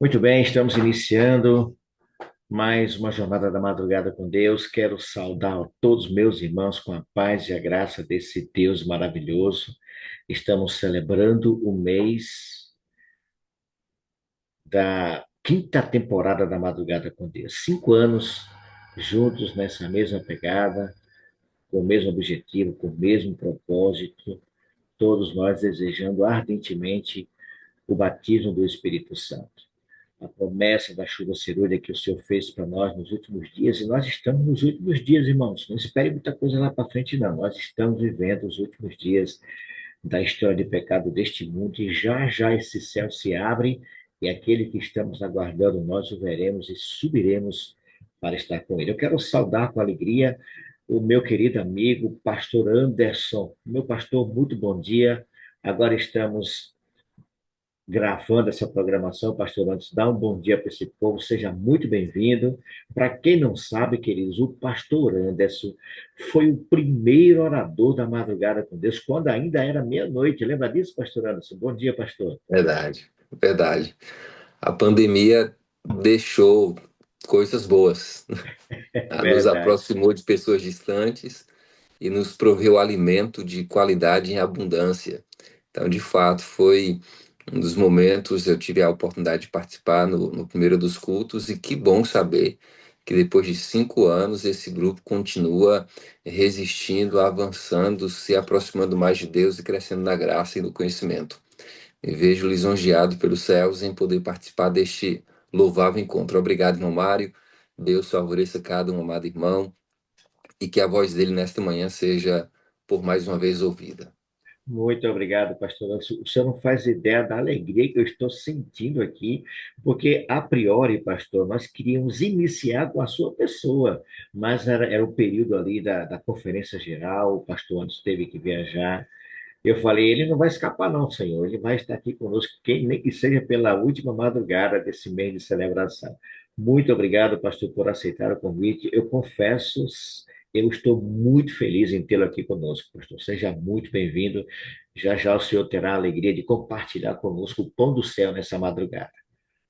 Muito bem, estamos iniciando mais uma jornada da madrugada com Deus. Quero saudar a todos meus irmãos com a paz e a graça desse Deus maravilhoso. Estamos celebrando o mês da quinta temporada da Madrugada com Deus. 5 anos juntos nessa mesma pegada, com o mesmo objetivo, com o mesmo propósito, todos nós desejando ardentemente o batismo do Espírito Santo. A promessa da chuva cerúlea que o Senhor fez para nós nos últimos dias, e nós estamos nos últimos dias, irmãos. Não espere muita coisa lá para frente, não. Nós estamos vivendo os últimos dias da história de pecado deste mundo, e já já esse céu se abre, e aquele que estamos aguardando, nós o veremos e subiremos para estar com ele. Eu quero saudar com alegria o meu querido amigo, pastor Anderson. Meu pastor, muito bom dia. Agora estamos gravando essa programação, pastor Antes, dá um bom dia para esse povo, seja muito bem-vindo. Para quem não sabe, queridos, o pastor Anderson foi o primeiro orador da Madrugada com Deus, quando ainda era meia-noite. Lembra disso, pastor Anderson? Bom dia, pastor. Verdade, verdade. A pandemia deixou coisas boas, nos Verdade. aproximou de pessoas distantes e nos proveu alimento de qualidade em abundância. Então, de fato, foi um dos momentos. Eu tive a oportunidade de participar no primeiro dos cultos, e que bom saber que depois de 5 anos esse grupo continua resistindo, avançando, se aproximando mais de Deus e crescendo na graça e no conhecimento. E vejo lisonjeado pelos céus em poder participar deste louvável encontro. Obrigado, irmão Mário. Deus favoreça cada um, amado irmão, e que a voz dele nesta manhã seja por mais uma vez ouvida. Muito obrigado, pastor Anderson. O senhor não faz ideia da alegria que eu estou sentindo aqui, porque, a priori, pastor, nós queríamos iniciar com a sua pessoa, mas era o período ali da conferência geral, o pastor Anderson teve que viajar. Eu falei, ele não vai escapar não, Senhor, ele vai estar aqui conosco, quem nem que seja pela última madrugada desse mês de celebração. Muito obrigado, pastor, por aceitar o convite. Eu confesso, eu estou muito feliz em tê-lo aqui conosco, pastor. Seja muito bem-vindo. Já já o senhor terá a alegria de compartilhar conosco o pão do céu nessa madrugada.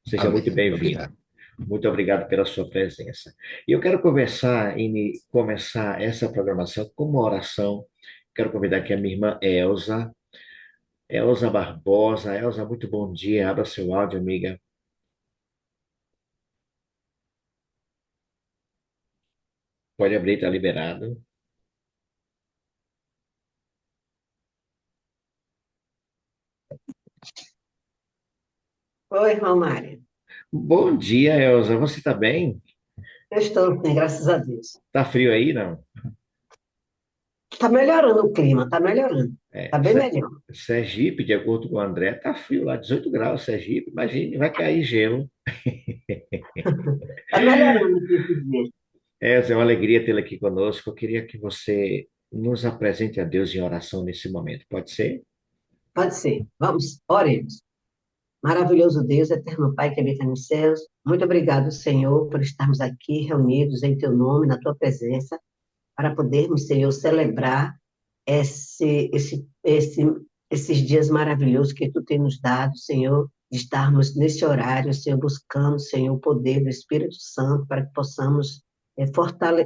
Seja muito Amém. bem-vindo. Obrigado. Muito obrigado pela sua presença. E eu quero conversar e começar essa programação com uma oração. Quero convidar aqui a minha irmã Elza. Elza Barbosa. Elza, muito bom dia. Abra seu áudio, amiga. Pode abrir, está liberado. Oi, Romário. Bom dia, Elza. Você está bem? Eu estou bem, graças a Deus. Tá frio aí, não? Está melhorando o clima, está melhorando. É, Está bem melhor. Sergipe, de acordo com o André, tá frio lá, 18 graus, Sergipe. Imagine, vai cair gelo. Está melhorando esses dias. Elza, é uma alegria tê-la aqui conosco. Eu queria que você nos apresente a Deus em oração nesse momento. Pode ser? Pode ser. Vamos, oremos. Maravilhoso Deus, eterno Pai que habita nos céus, muito obrigado, Senhor, por estarmos aqui reunidos em Teu nome, na Tua presença, para podermos, Senhor, celebrar esses dias maravilhosos que Tu tem nos dado, Senhor, de estarmos nesse horário, Senhor, buscando, Senhor, o poder do Espírito Santo para que possamos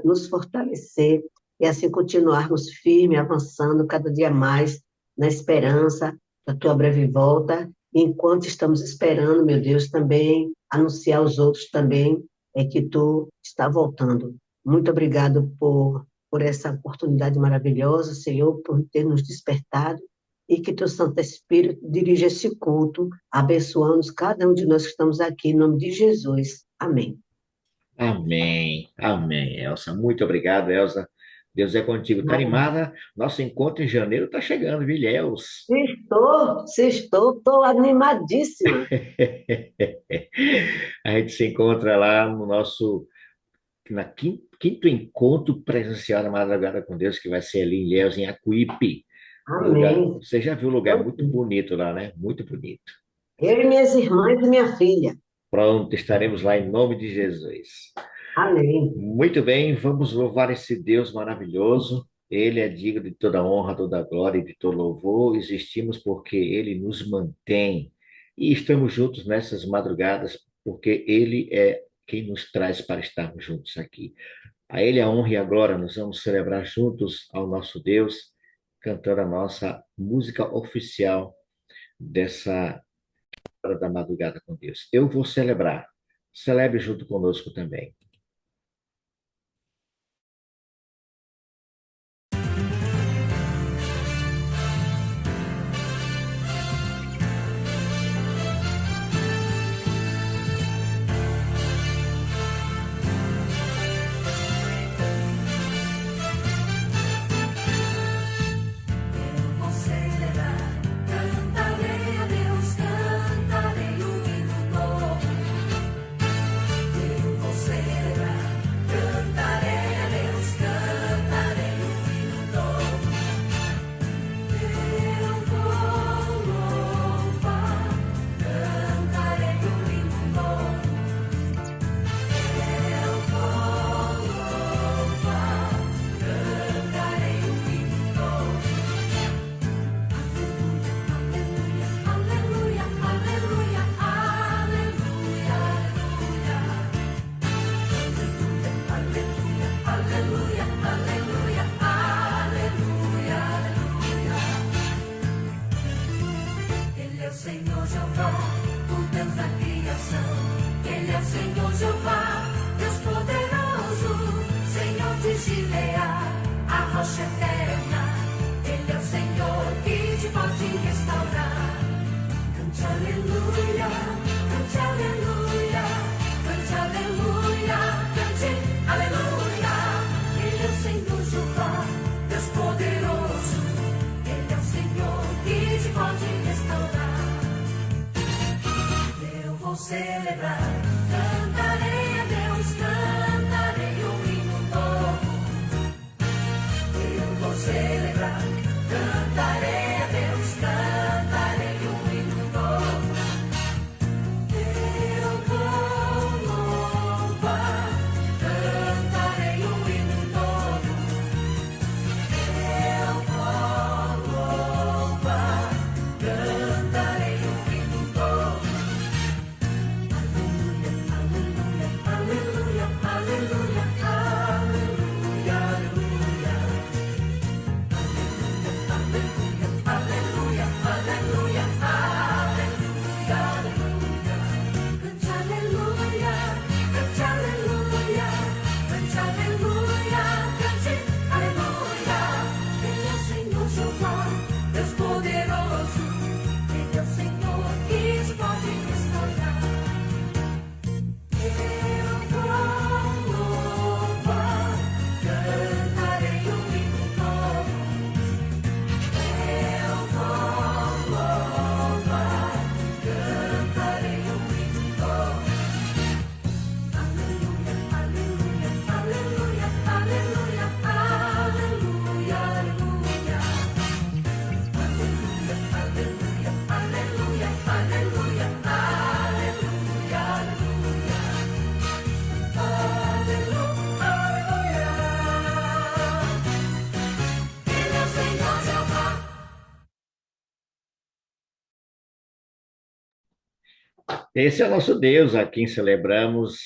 nos fortalecer e assim continuarmos firmes, avançando cada dia mais na esperança da Tua breve volta. E enquanto estamos esperando, meu Deus, também anunciar aos outros também que Tu está voltando. Muito obrigado por essa oportunidade maravilhosa, Senhor, por ter nos despertado, e que Teu Santo Espírito dirija esse culto, abençoando cada um de nós que estamos aqui, em nome de Jesus. Amém. Amém. Amém, Elsa. Muito obrigado, Elsa. Deus é contigo. Tá animada? Nosso encontro em janeiro está chegando, viu, Ilhéus? Estou animadíssima. A gente se encontra lá no nosso quinto encontro presencial da Madrugada com Deus, que vai ser ali em Ilhéus, em Acuípe. Um lugar, Amém. você já viu um lugar muito bonito lá, né? Muito bonito. Eu e minhas irmãs e minha filha. Pronto, estaremos lá em nome de Jesus. Amém. Muito bem, vamos louvar esse Deus maravilhoso. Ele é digno de toda honra, toda glória e de todo louvor. Existimos porque ele nos mantém. E estamos juntos nessas madrugadas porque Ele é quem nos traz para estarmos juntos aqui. A Ele a honra e a glória, nós vamos celebrar juntos ao nosso Deus, cantando a nossa música oficial dessa hora da madrugada com Deus. Eu vou celebrar. Celebre junto conosco também. Esse é o nosso Deus, a quem celebramos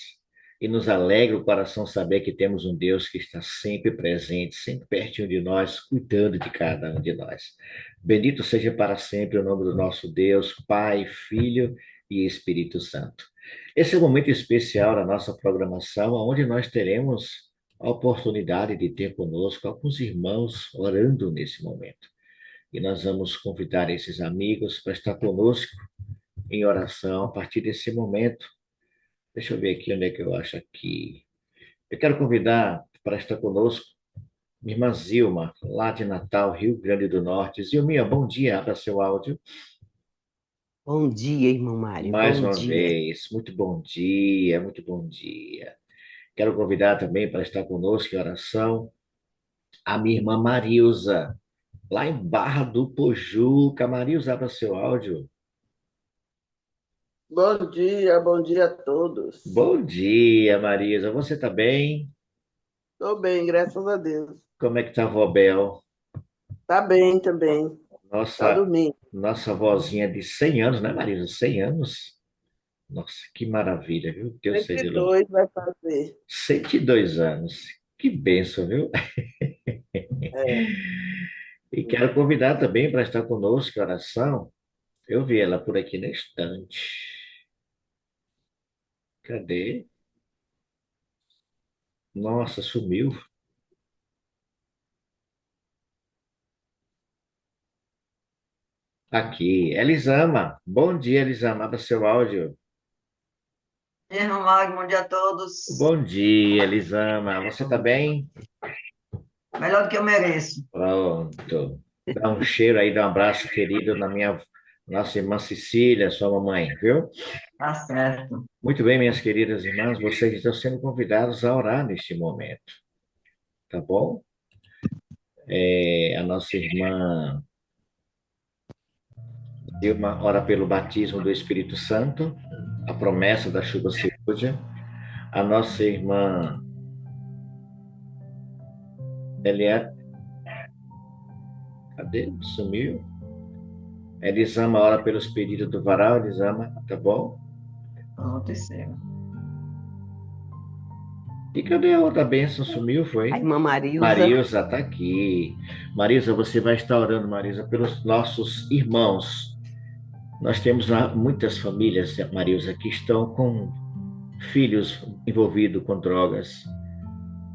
e nos alegra o coração saber que temos um Deus que está sempre presente, sempre pertinho de nós, cuidando de cada um de nós. Bendito seja para sempre o nome do nosso Deus, Pai, Filho e Espírito Santo. Esse é um momento especial da nossa programação, onde nós teremos a oportunidade de ter conosco alguns irmãos orando nesse momento. E nós vamos convidar esses amigos para estar conosco em oração a partir desse momento. Deixa eu ver aqui onde é que eu acho aqui. Eu quero convidar para estar conosco minha irmã Zilma, lá de Natal, Rio Grande do Norte. Zilminha, bom dia, abra seu áudio. Bom dia, irmão Mário, Mais bom uma dia. vez, muito bom dia, muito bom dia. Quero convidar também para estar conosco em oração a minha irmã Marilza, lá em Barra do Pojuca. Marilza, abra seu áudio. Bom dia a todos. Bom dia, Marilza. Você está bem? Estou bem, graças a Deus. Como é que está a vó Bel? Tá bem também. Tá Nossa, dormindo. nossa vozinha de 100 anos, né, Marilza? 100 anos. Nossa, que maravilha, viu? Deus seja louvado. 102 vai fazer. 102 anos. Que bênção, viu? É. E quero convidar também para estar conosco em oração. Eu vi ela por aqui na estante. Cadê? Nossa, sumiu. Aqui, Elisama. Bom dia, Elisama. Abra seu áudio. Irmão Magno, bom dia a todos. Bom dia, Elisama. Você tá bem? Melhor do que eu mereço. Pronto. Dá um cheiro aí, dá um abraço querido na minha nossa irmã Cecília, sua mamãe, viu? Tá certo. Muito bem, minhas queridas irmãs, vocês estão sendo convidados a orar neste momento, tá bom? A nossa irmã Dilma ora pelo batismo do Espírito Santo, a promessa da chuva cirúrgica. A nossa irmã Eliette, cadê? Sumiu. Elisama ora pelos pedidos do varal, Elisama, tá bom? Aconteceu. E cadê a outra bênção? Sumiu, foi? A irmã Marilza. Marilza está aqui. Marilza, você vai estar orando, Marilza, pelos nossos irmãos. Nós temos muitas famílias, Marilza, que estão com filhos envolvidos com drogas,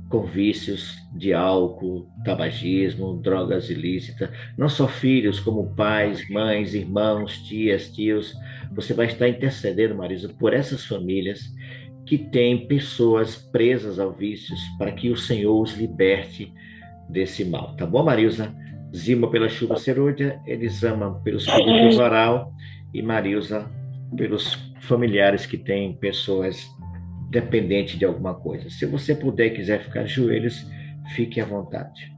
com vícios de álcool, tabagismo, drogas ilícitas. Não só filhos, como pais, mães, irmãos, tias, tios. Você vai estar intercedendo, Marilza, por essas famílias que têm pessoas presas ao vícios, para que o Senhor os liberte desse mal. Tá bom, Marilza? Zilma pela chuva cerúdia, Elisama pelos filhos do varal e Marilza pelos familiares que têm pessoas dependentes de alguma coisa. Se você puder e quiser ficar de joelhos, fique à vontade.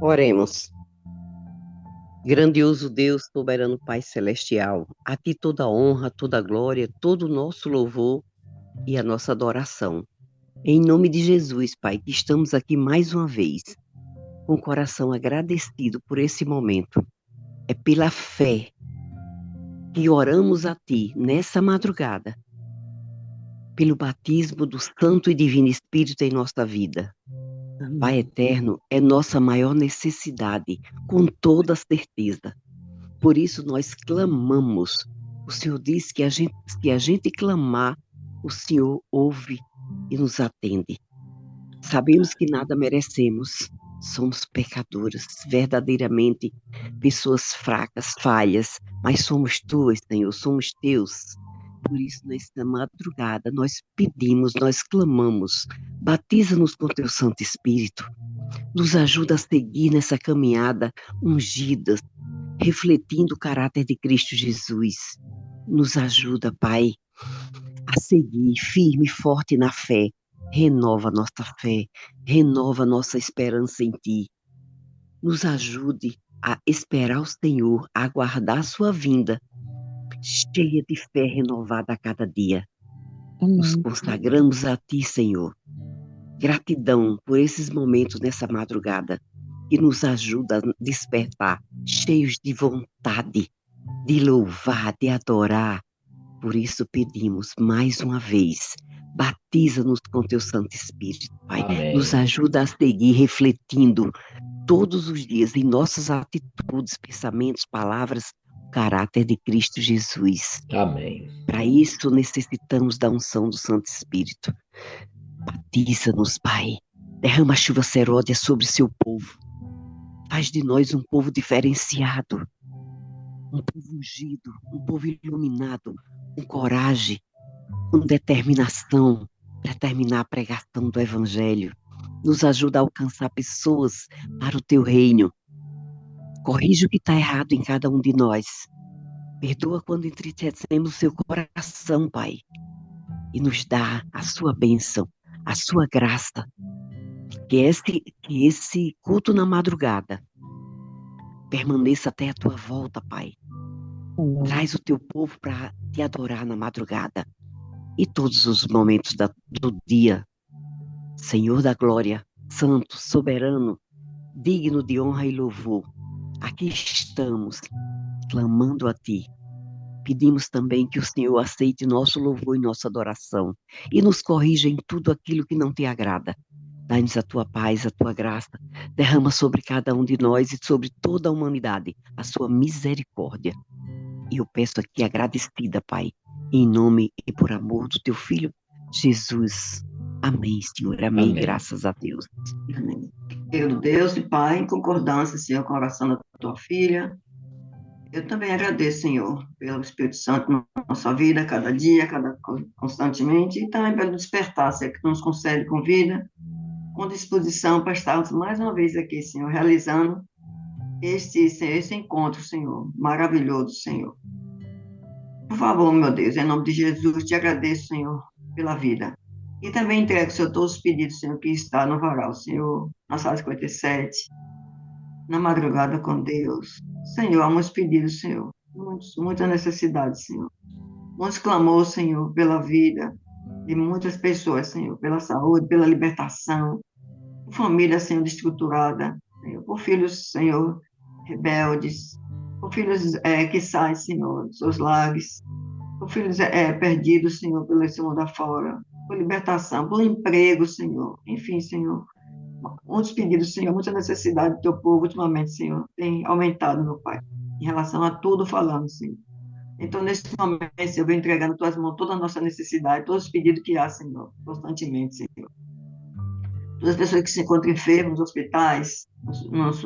Oremos. Grandioso Deus, soberano Pai Celestial, a Ti toda a honra, toda a glória, todo o nosso louvor e a nossa adoração. Em nome de Jesus, Pai, que estamos aqui mais uma vez, com o coração agradecido por esse momento. É pela fé que oramos a Ti nessa madrugada, pelo batismo do Santo e Divino Espírito em nossa vida. Pai eterno, é nossa maior necessidade, com toda certeza. Por isso nós clamamos. O Senhor diz que a gente clamar, o Senhor ouve e nos atende. Sabemos que nada merecemos. Somos pecadoras, verdadeiramente pessoas fracas, falhas, mas somos tuas, Senhor, somos teus. Por isso, nesta madrugada, nós pedimos, nós clamamos, batiza-nos com teu Santo Espírito, nos ajuda a seguir nessa caminhada ungidas, refletindo o caráter de Cristo Jesus. Nos ajuda, Pai, a seguir firme e forte na fé. Renova nossa fé, renova nossa esperança em Ti. Nos ajude a esperar o Senhor, a aguardar a sua vinda, cheia de fé renovada a cada dia. Nos consagramos a Ti, Senhor. Gratidão por esses momentos nessa madrugada que nos ajuda a despertar, cheios de vontade de louvar, de adorar. Por isso pedimos mais uma vez, batiza-nos com Teu Santo Espírito, Pai. Amém. Nos ajuda a seguir refletindo todos os dias em nossas atitudes, pensamentos, palavras, o caráter de Cristo Jesus. Amém. Para isso necessitamos da unção do Santo Espírito. Batiza-nos, Pai. Derrama a chuva seródia sobre o seu povo. Faz de nós um povo diferenciado, um povo ungido, um povo iluminado, com coragem, com determinação para terminar a pregação do Evangelho. Nos ajuda a alcançar pessoas para o Teu reino. Corrige o que está errado em cada um de nós. Perdoa quando entristecemos o Seu coração, Pai. E nos dá a Sua bênção, a Sua graça. Que esse culto na madrugada permaneça até a Tua volta, Pai. Traz o Teu povo para Te adorar na madrugada e todos os momentos do dia. Senhor da glória, santo, soberano, digno de honra e louvor. Aqui estamos, clamando a Ti. Pedimos também que o Senhor aceite nosso louvor e nossa adoração e nos corrija em tudo aquilo que não Te agrada. Dá-nos a Tua paz, a Tua graça. Derrama sobre cada um de nós e sobre toda a humanidade a Sua misericórdia. E eu peço aqui agradecida, Pai, em nome e por amor do Teu Filho, Jesus. Amém, Senhor. Amém. Amém. Graças a Deus. Amém. Querido Deus e Pai, em concordância, Senhor, com a oração da tua filha, eu também agradeço, Senhor, pelo Espírito Santo na nossa vida, cada dia, constantemente, e também pelo despertar, Senhor, que tu nos concede com vida, com disposição para estarmos mais uma vez aqui, Senhor, realizando esse encontro, Senhor, maravilhoso, Senhor. Por favor, meu Deus, em nome de Jesus, te agradeço, Senhor, pela vida. E também entrego, Senhor, todos os pedidos, Senhor, que está no varal, Senhor, na sala 57, na madrugada com Deus. Senhor, há muitos pedidos, Senhor, muitas necessidades, Senhor. Muitos clamores, Senhor, pela vida de muitas pessoas, Senhor, pela saúde, pela libertação, por família, Senhor, destruturada, Senhor, por filhos, Senhor, rebeldes, por filhos que saem, Senhor, dos seus lares, por filhos perdidos, Senhor, pelo esse mundo afora, por libertação, por emprego, Senhor, enfim, Senhor, muitos pedidos, Senhor, muita necessidade do teu povo ultimamente, Senhor, tem aumentado, meu Pai, em relação a tudo falando, Senhor. Então, nesse momento, Senhor, eu venho entregando nas tuas mãos toda a nossa necessidade, todos os pedidos que há, Senhor, constantemente, Senhor. Todas as pessoas que se encontram enfermas nos hospitais, nos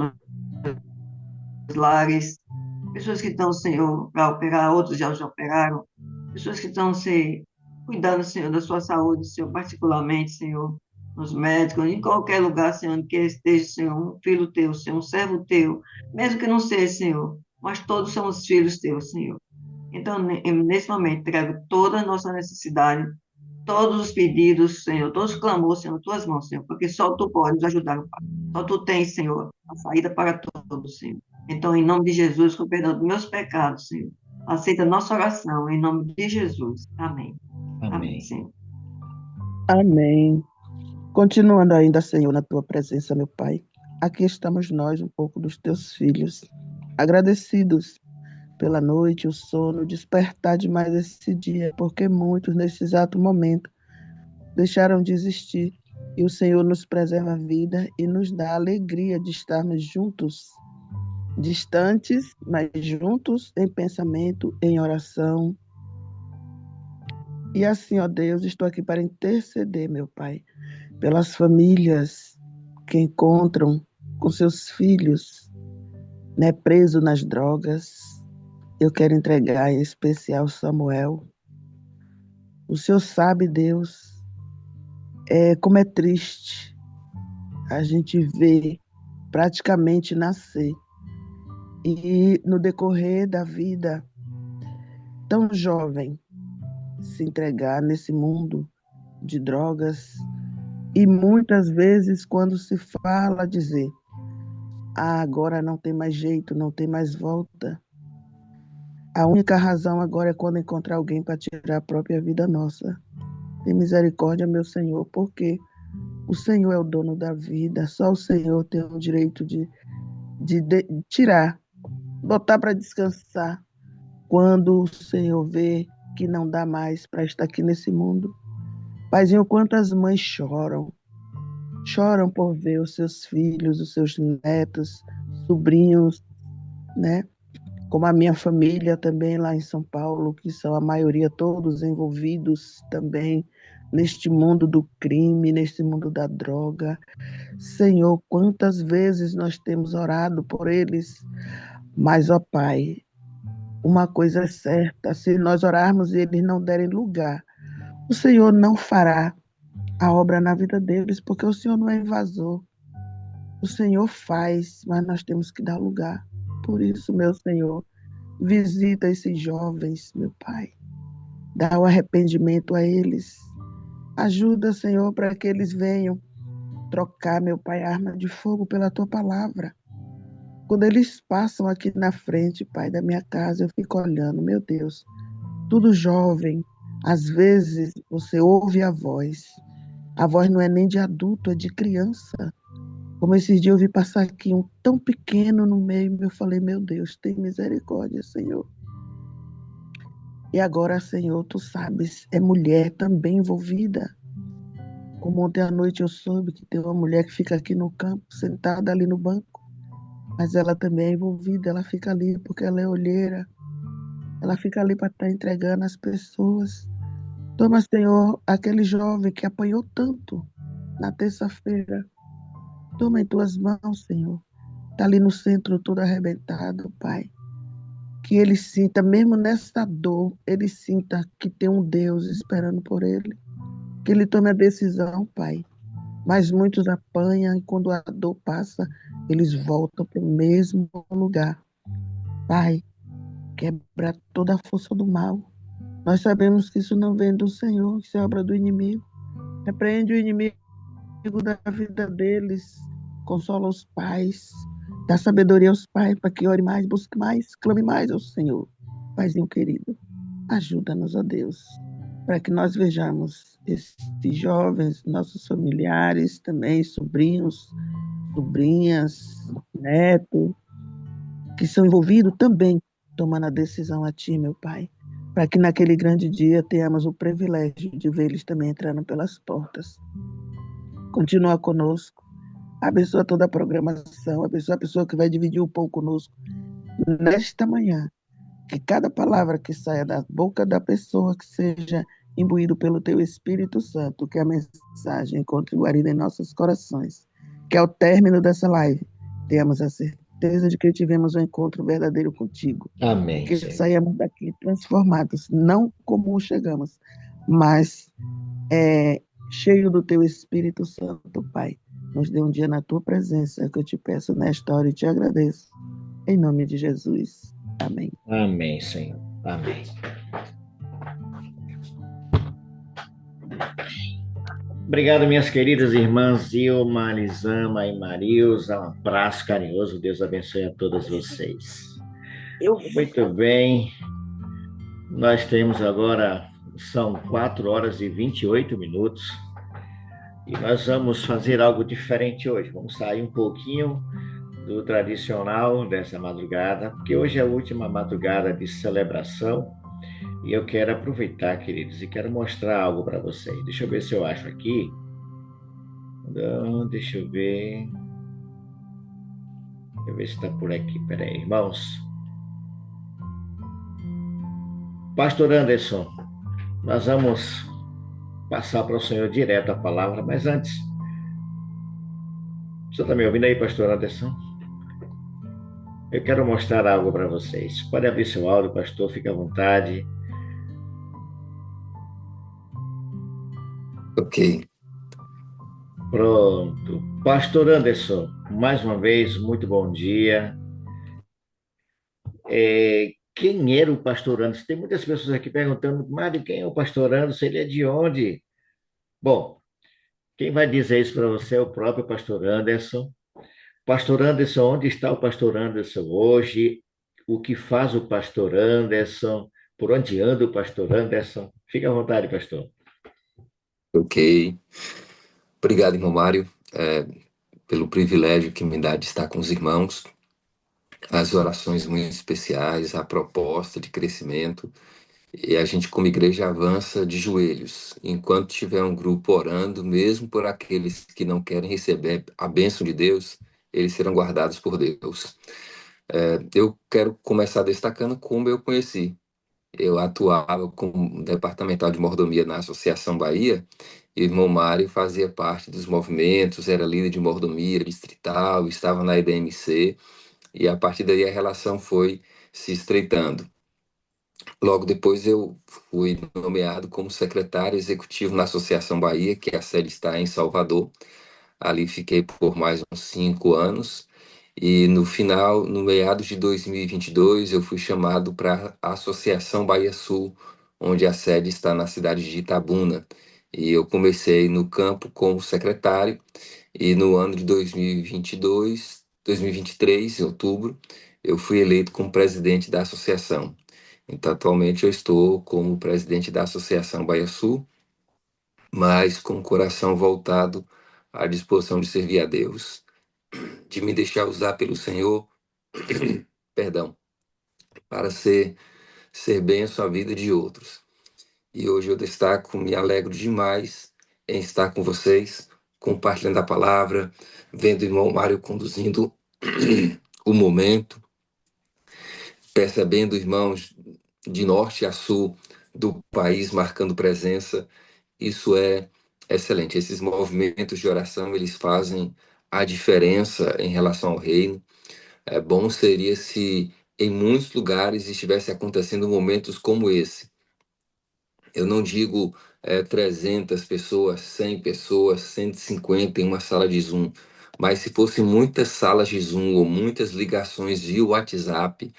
lares, pessoas que estão, Senhor, para operar, outros já operaram, pessoas que estão se cuidando, Senhor, da sua saúde, Senhor, particularmente, Senhor, nos médicos, em qualquer lugar, Senhor, que esteja, Senhor, um filho teu, Senhor, um servo teu, mesmo que não seja, Senhor, mas todos somos filhos teus, Senhor. Então, nesse momento, entrego toda a nossa necessidade, todos os pedidos, Senhor, todos os clamores, Senhor, tuas mãos, Senhor, porque só tu podes nos ajudar, Pai. Só tu tens, Senhor, a saída para todos, Senhor. Então, em nome de Jesus, com o perdão dos meus pecados, Senhor, aceita a nossa oração, em nome de Jesus. Amém. Amém, Senhor. Amém. Continuando ainda, Senhor, na tua presença, meu Pai, aqui estamos nós, um pouco dos teus filhos, agradecidos pela noite, o sono, o despertar de mais esse dia, porque muitos, nesse exato momento, deixaram de existir, e o Senhor nos preserva a vida e nos dá a alegria de estarmos juntos, distantes, mas juntos em pensamento, em oração. E assim, ó Deus, estou aqui para interceder, meu Pai, pelas famílias que encontram com seus filhos, né, presos nas drogas. Eu quero entregar em especial Samuel. O Senhor sabe, Deus, como é triste a gente ver praticamente nascer e no decorrer da vida tão jovem se entregar nesse mundo de drogas e muitas vezes quando se fala dizer agora não tem mais jeito, não tem mais volta. A única razão agora é quando encontrar alguém para tirar a própria vida nossa. Tem misericórdia, meu Senhor, porque o Senhor é o dono da vida, só o Senhor tem o direito de tirar, botar para descansar, quando o Senhor vê que não dá mais para estar aqui nesse mundo. Paizinho, quantas mães choram por ver os seus filhos, os seus netos, sobrinhos, né? Como a minha família também lá em São Paulo, que são a maioria todos envolvidos também neste mundo do crime, neste mundo da droga. Senhor, quantas vezes nós temos orado por eles, mas, ó Pai, uma coisa é certa, se nós orarmos e eles não derem lugar, o Senhor não fará a obra na vida deles, porque o Senhor não é invasor. O Senhor faz, mas nós temos que dar lugar. Por isso, meu Senhor, visita esses jovens, meu Pai. Dá o arrependimento a eles. Ajuda, Senhor, para que eles venham trocar, meu Pai, a arma de fogo pela Tua palavra. Quando eles passam aqui na frente, Pai, da minha casa, eu fico olhando, meu Deus, tudo jovem. Às vezes você ouve a voz não é nem de adulto, é de criança. Como esses dias eu vi passar aqui um tão pequeno no meio, eu falei, meu Deus, tem misericórdia, Senhor. E agora, Senhor, tu sabes, é mulher também envolvida. Como ontem à noite eu soube que tem uma mulher que fica aqui no campo, sentada ali no banco, mas ela também é envolvida, ela fica ali porque ela é olheira, ela fica ali para estar entregando às pessoas. Toma, Senhor, aquele jovem que apanhou tanto na terça-feira. Toma em tuas mãos, Senhor. Está ali no centro todo arrebentado, Pai. Que ele sinta, mesmo nessa dor, ele sinta que tem um Deus esperando por ele. Que ele tome a decisão, Pai. Mas muitos apanham e quando a dor passa, eles voltam para o mesmo lugar. Pai, quebra toda a força do mal. Nós sabemos que isso não vem do Senhor, isso é obra do inimigo. Repreende o inimigo da vida deles, consola os pais, dá sabedoria aos pais para que ore mais, busque mais, clame mais ao Senhor. Paizinho querido, ajuda-nos, ó Deus, para que nós vejamos esses jovens, nossos familiares também, sobrinhos, sobrinhas, netos, que são envolvidos também tomando a decisão a Ti, meu Pai, para que naquele grande dia tenhamos o privilégio de vê-los também entrando pelas portas. Continua conosco, abençoa toda a programação, abençoa a pessoa que vai dividir o pão conosco nesta manhã, que cada palavra que saia da boca da pessoa que seja imbuído pelo Teu Espírito Santo, que a mensagem encontre guarida em nossos corações, que ao término dessa live tenhamos a certeza de que tivemos um encontro verdadeiro contigo, Amém, que Senhor. saímos daqui transformados, não como chegamos, mas cheio do Teu Espírito Santo, Pai. Nos dê um dia na Tua presença, que eu te peço nesta hora e te agradeço. Em nome de Jesus. Amém. Amém, Senhor. Amém. Obrigado, minhas queridas irmãs Dilma, Lisama e Marilza. Um abraço carinhoso. Deus abençoe a todas vocês. Muito bem. Nós temos agora, são 4 horas e 28 minutos. E nós vamos fazer algo diferente hoje. Vamos sair um pouquinho do tradicional dessa madrugada, porque hoje é a última madrugada de celebração. E eu quero aproveitar, queridos, e quero mostrar algo para vocês. Deixa eu ver se eu acho aqui. Não, deixa eu ver. Deixa eu ver se está por aqui. Peraí, irmãos. Pastor Anderson, nós vamos passar para o senhor direto a palavra, mas antes. O senhor está me ouvindo aí, pastor Anderson? Eu quero mostrar algo para vocês. Pode abrir seu áudio, pastor, fique à vontade. Ok. Pronto. Pastor Anderson, mais uma vez, muito bom dia. Quem era o pastor Anderson? Tem muitas pessoas aqui perguntando, Mário, quem é o pastor Anderson? Ele é de onde? Bom, quem vai dizer isso para você é o próprio pastor Anderson. Pastor Anderson, onde está o pastor Anderson hoje? O que faz o pastor Anderson? Por onde anda o pastor Anderson? Fique à vontade, pastor. Ok. Obrigado, irmão Mário, pelo privilégio que me dá de estar com os irmãos. As orações muito especiais, a proposta de crescimento. E a gente, como igreja, avança de joelhos. Enquanto tiver um grupo orando, mesmo por aqueles que não querem receber a bênção de Deus, eles serão guardados por Deus. Eu quero começar destacando como eu conheci. Eu atuava como departamental de mordomia na Associação Bahia, e o irmão Mário fazia parte dos movimentos, era líder de mordomia distrital, estava na EDMC, e a partir daí a relação foi se estreitando. Logo depois eu fui nomeado como secretário executivo na Associação Bahia, que a sede está em Salvador. Ali fiquei por mais uns 5 anos. E no final, no meados de 2022, eu fui chamado para a Associação Bahia Sul, onde a sede está na cidade de Itabuna. E eu comecei no campo como secretário, e no ano de 2023, em outubro, eu fui eleito como presidente da associação. Então, atualmente eu estou como presidente da Associação Bahia Sul, mas com o coração voltado à disposição de servir a Deus. de me deixar usar pelo Senhor, perdão, para ser bênção à vida de outros. E hoje eu destaco, me alegro demais em estar com vocês, compartilhando a palavra, vendo o irmão Mário conduzindo o momento, percebendo irmãos de norte a sul do país marcando presença. Isso é excelente. Esses movimentos de oração, eles fazem a diferença em relação ao reino. É bom seria se em muitos lugares estivesse acontecendo momentos como esse. Eu não digo 300 pessoas, 100 pessoas, 150 em uma sala de Zoom, mas se fossem muitas salas de Zoom ou muitas ligações via WhatsApp,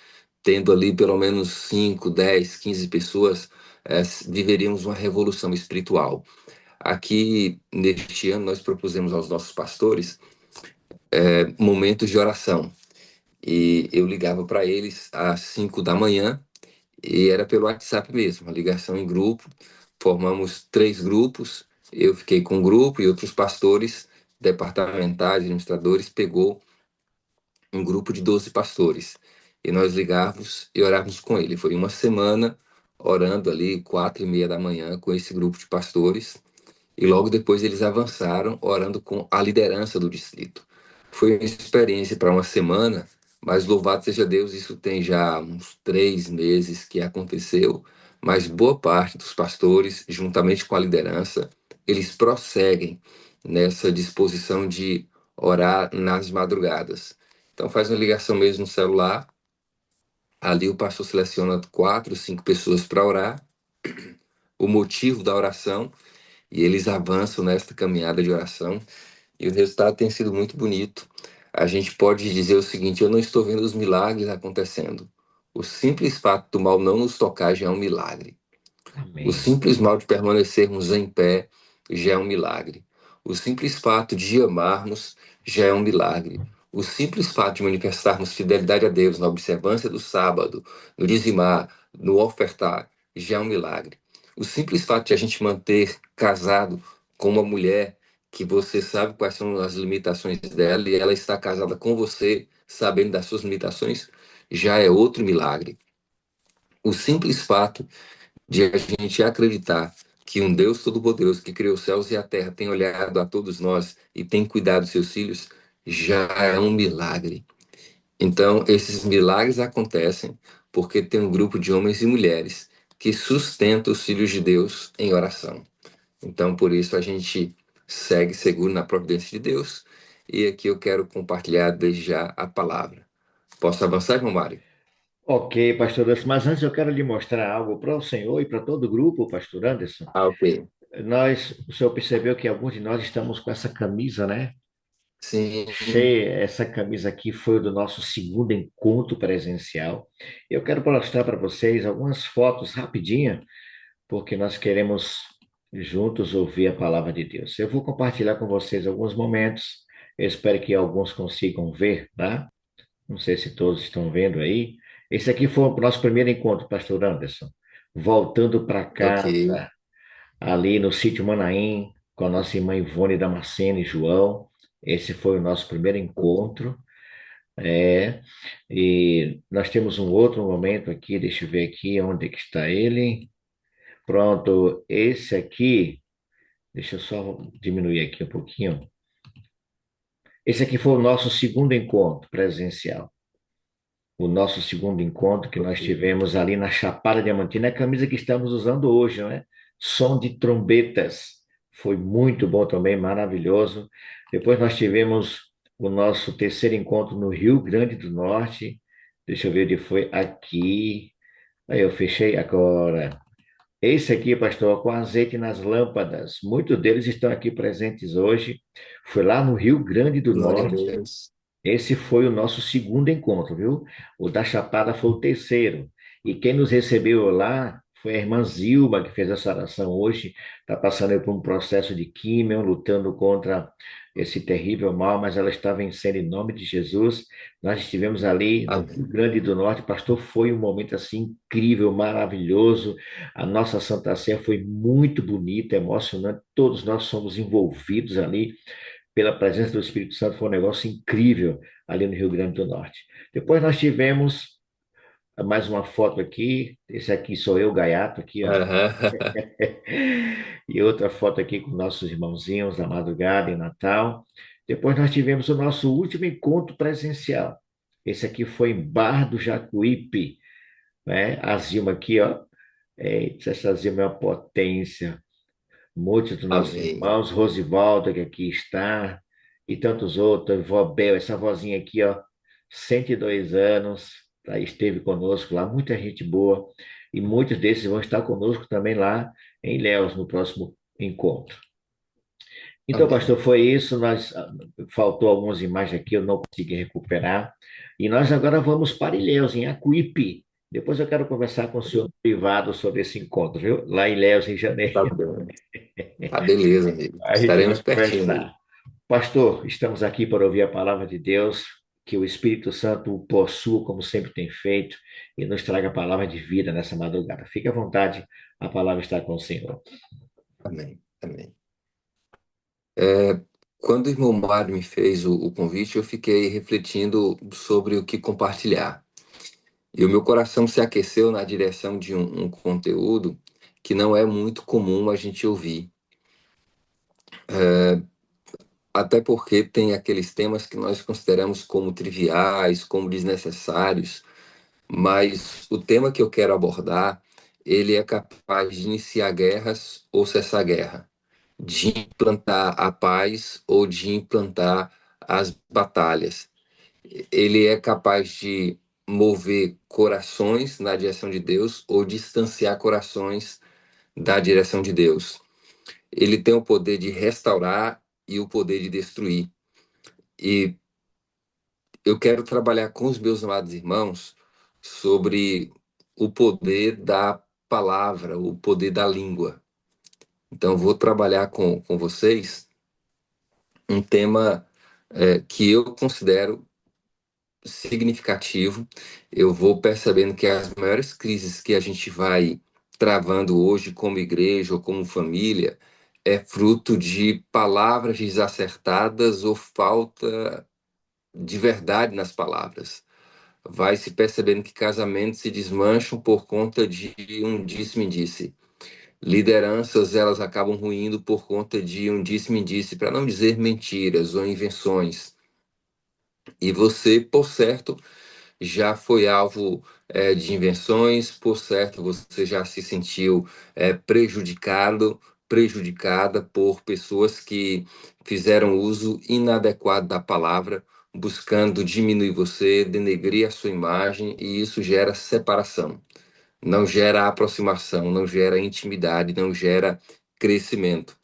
tendo ali pelo menos 5, 10, 15 pessoas, viveríamos uma revolução espiritual. Aqui, neste ano, nós propusemos aos nossos pastores momentos de oração. E eu ligava para eles às 5 da manhã, e era pelo WhatsApp mesmo, a ligação em grupo. Formamos 3 grupos, eu fiquei com um grupo e outros pastores departamentais, administradores, pegou um grupo de 12 pastores. E nós ligávamos e orávamos com ele. Foi uma semana orando ali, 4:30 da manhã, com esse grupo de pastores. E logo depois eles avançaram, orando com a liderança do distrito. Foi uma experiência para uma semana, mas louvado seja Deus, isso tem já uns 3 meses que aconteceu. Mas boa parte dos pastores, juntamente com a liderança, eles prosseguem nessa disposição de orar nas madrugadas. Então faz uma ligação mesmo no celular, ali o pastor seleciona 4, 5 pessoas para orar, o motivo da oração, e eles avançam nesta caminhada de oração, e o resultado tem sido muito bonito. A gente pode dizer o seguinte: eu não estou vendo os milagres acontecendo. O simples fato do mal não nos tocar já é um milagre. O Amém. simples mal de permanecermos em pé já é um milagre. O simples fato de amarmos já é um milagre. O simples fato de manifestarmos fidelidade a Deus na observância do sábado, no dizimar, no ofertar, já é um milagre. O simples fato de a gente manter casado com uma mulher que você sabe quais são as limitações dela e ela está casada com você, sabendo das suas limitações, já é outro milagre. O simples fato de a gente acreditar que um Deus Todo-Poderoso que criou os céus e a terra tem olhado a todos nós e tem cuidado dos seus filhos, já é um milagre. Então, esses milagres acontecem porque tem um grupo de homens e mulheres que sustenta os filhos de Deus em oração. Então, por isso, a gente segue seguro na providência de Deus. E aqui eu quero compartilhar desde já a palavra. Posso avançar, irmão Mário? Ok, pastor Anderson, mas antes eu quero lhe mostrar algo para o senhor e para todo o grupo, pastor Anderson. Ah, ok. O senhor percebeu que alguns de nós estamos com essa camisa, né? Sim, Cheia, essa camisa aqui foi do nosso segundo encontro presencial. Eu quero mostrar para vocês algumas fotos rapidinho, porque nós queremos juntos ouvir a palavra de Deus. Eu vou compartilhar com vocês alguns momentos. Eu espero que alguns consigam ver, tá? Não sei se todos estão vendo aí. Esse aqui foi o nosso primeiro encontro, pastor Anderson. Voltando para ok. casa, ali no sítio Manaim, com a nossa irmã Ivone Damasceno e João. Esse foi o nosso primeiro encontro. É, e nós temos um outro momento aqui, deixa eu ver aqui onde que está ele. Pronto, esse aqui, deixa eu só diminuir aqui um pouquinho. Esse aqui foi o nosso segundo encontro presencial. O nosso segundo encontro que nós tivemos ali na Chapada Diamantina, é a camisa que estamos usando hoje, não é? Som de trombetas. Foi muito bom também, maravilhoso. Depois nós tivemos o nosso terceiro encontro no Rio Grande do Norte. Deixa eu ver onde foi aqui. Aí eu fechei agora. Esse aqui, pastor, com azeite nas lâmpadas. Muitos deles estão aqui presentes hoje. Foi lá no Rio Grande do Glória a Norte. Deus. Esse foi o nosso segundo encontro, viu? O da Chapada foi o terceiro. E quem nos recebeu lá foi a irmã Zilma, que fez essa oração hoje. Está passando aí por um processo de químio, lutando contra esse terrível mal, mas ela está vencendo em nome de Jesus. Nós estivemos ali no Rio Amém. Grande do Norte, pastor, foi um momento assim incrível, maravilhoso. A nossa Santa Ceia foi muito bonita, emocionante. Todos nós somos envolvidos ali pela presença do Espírito Santo, foi um negócio incrível ali no Rio Grande do Norte. Depois nós tivemos mais uma foto aqui, esse aqui sou eu, gaiato, aqui, ó. Aham. E outra foto aqui com nossos irmãozinhos da madrugada em Natal. Depois nós tivemos o nosso último encontro presencial. Esse aqui foi em Barra do Jacuípe, né? A Zilma aqui, ó. Essa Zilma é uma potência. Muitos dos nossos Amém. irmãos, Rosivaldo, que aqui está, e tantos outros, vó Bel, essa vozinha aqui, ó, 102 anos, tá, esteve conosco lá, muita gente boa, e muitos desses vão estar conosco também lá em Ilhéus, no próximo encontro. Então, pastor, Amém. foi isso. Faltou algumas imagens aqui, eu não consegui recuperar. E nós agora vamos para Ilhéus, em Acuípe. Depois eu quero conversar com o senhor no privado sobre esse encontro, viu? Lá em Ilhéus, em janeiro. Tá bem. Tá beleza, amigo. A gente vai Estaremos pertinho conversar. aí. Pastor, estamos aqui para ouvir a palavra de Deus, que o Espírito Santo o possua, como sempre tem feito, e nos traga a palavra de vida nessa madrugada. Fique à vontade, a palavra está com o Senhor. Amém. Amém. Quando o irmão Mário me fez o convite, eu fiquei refletindo sobre o que compartilhar. E o meu coração se aqueceu na direção de um conteúdo que não é muito comum a gente ouvir. Até porque tem aqueles temas que nós consideramos como triviais, como desnecessários, mas o tema que eu quero abordar, ele é capaz de iniciar guerras ou cessar guerra, de implantar a paz ou de implantar as batalhas. Ele é capaz de mover corações na direção de Deus ou distanciar corações da direção de Deus. Ele tem o poder de restaurar e o poder de destruir. E eu quero trabalhar com os meus amados irmãos sobre o poder da palavra, o poder da língua. Então, vou trabalhar com vocês um tema que eu considero significativo. Eu vou percebendo que as maiores crises que a gente vai travando hoje como igreja ou como família é fruto de palavras desacertadas ou falta de verdade nas palavras. Vai se percebendo que casamentos se desmancham por conta de um disse-me-disse. Lideranças, elas acabam ruindo por conta de um disse-me-disse, para não dizer mentiras ou invenções. E você, por certo, já foi alvo de invenções, por certo, você já se sentiu prejudicada por pessoas que fizeram uso inadequado da palavra, buscando diminuir você, denegrir a sua imagem, e isso gera separação. Não gera aproximação, não gera intimidade, não gera crescimento.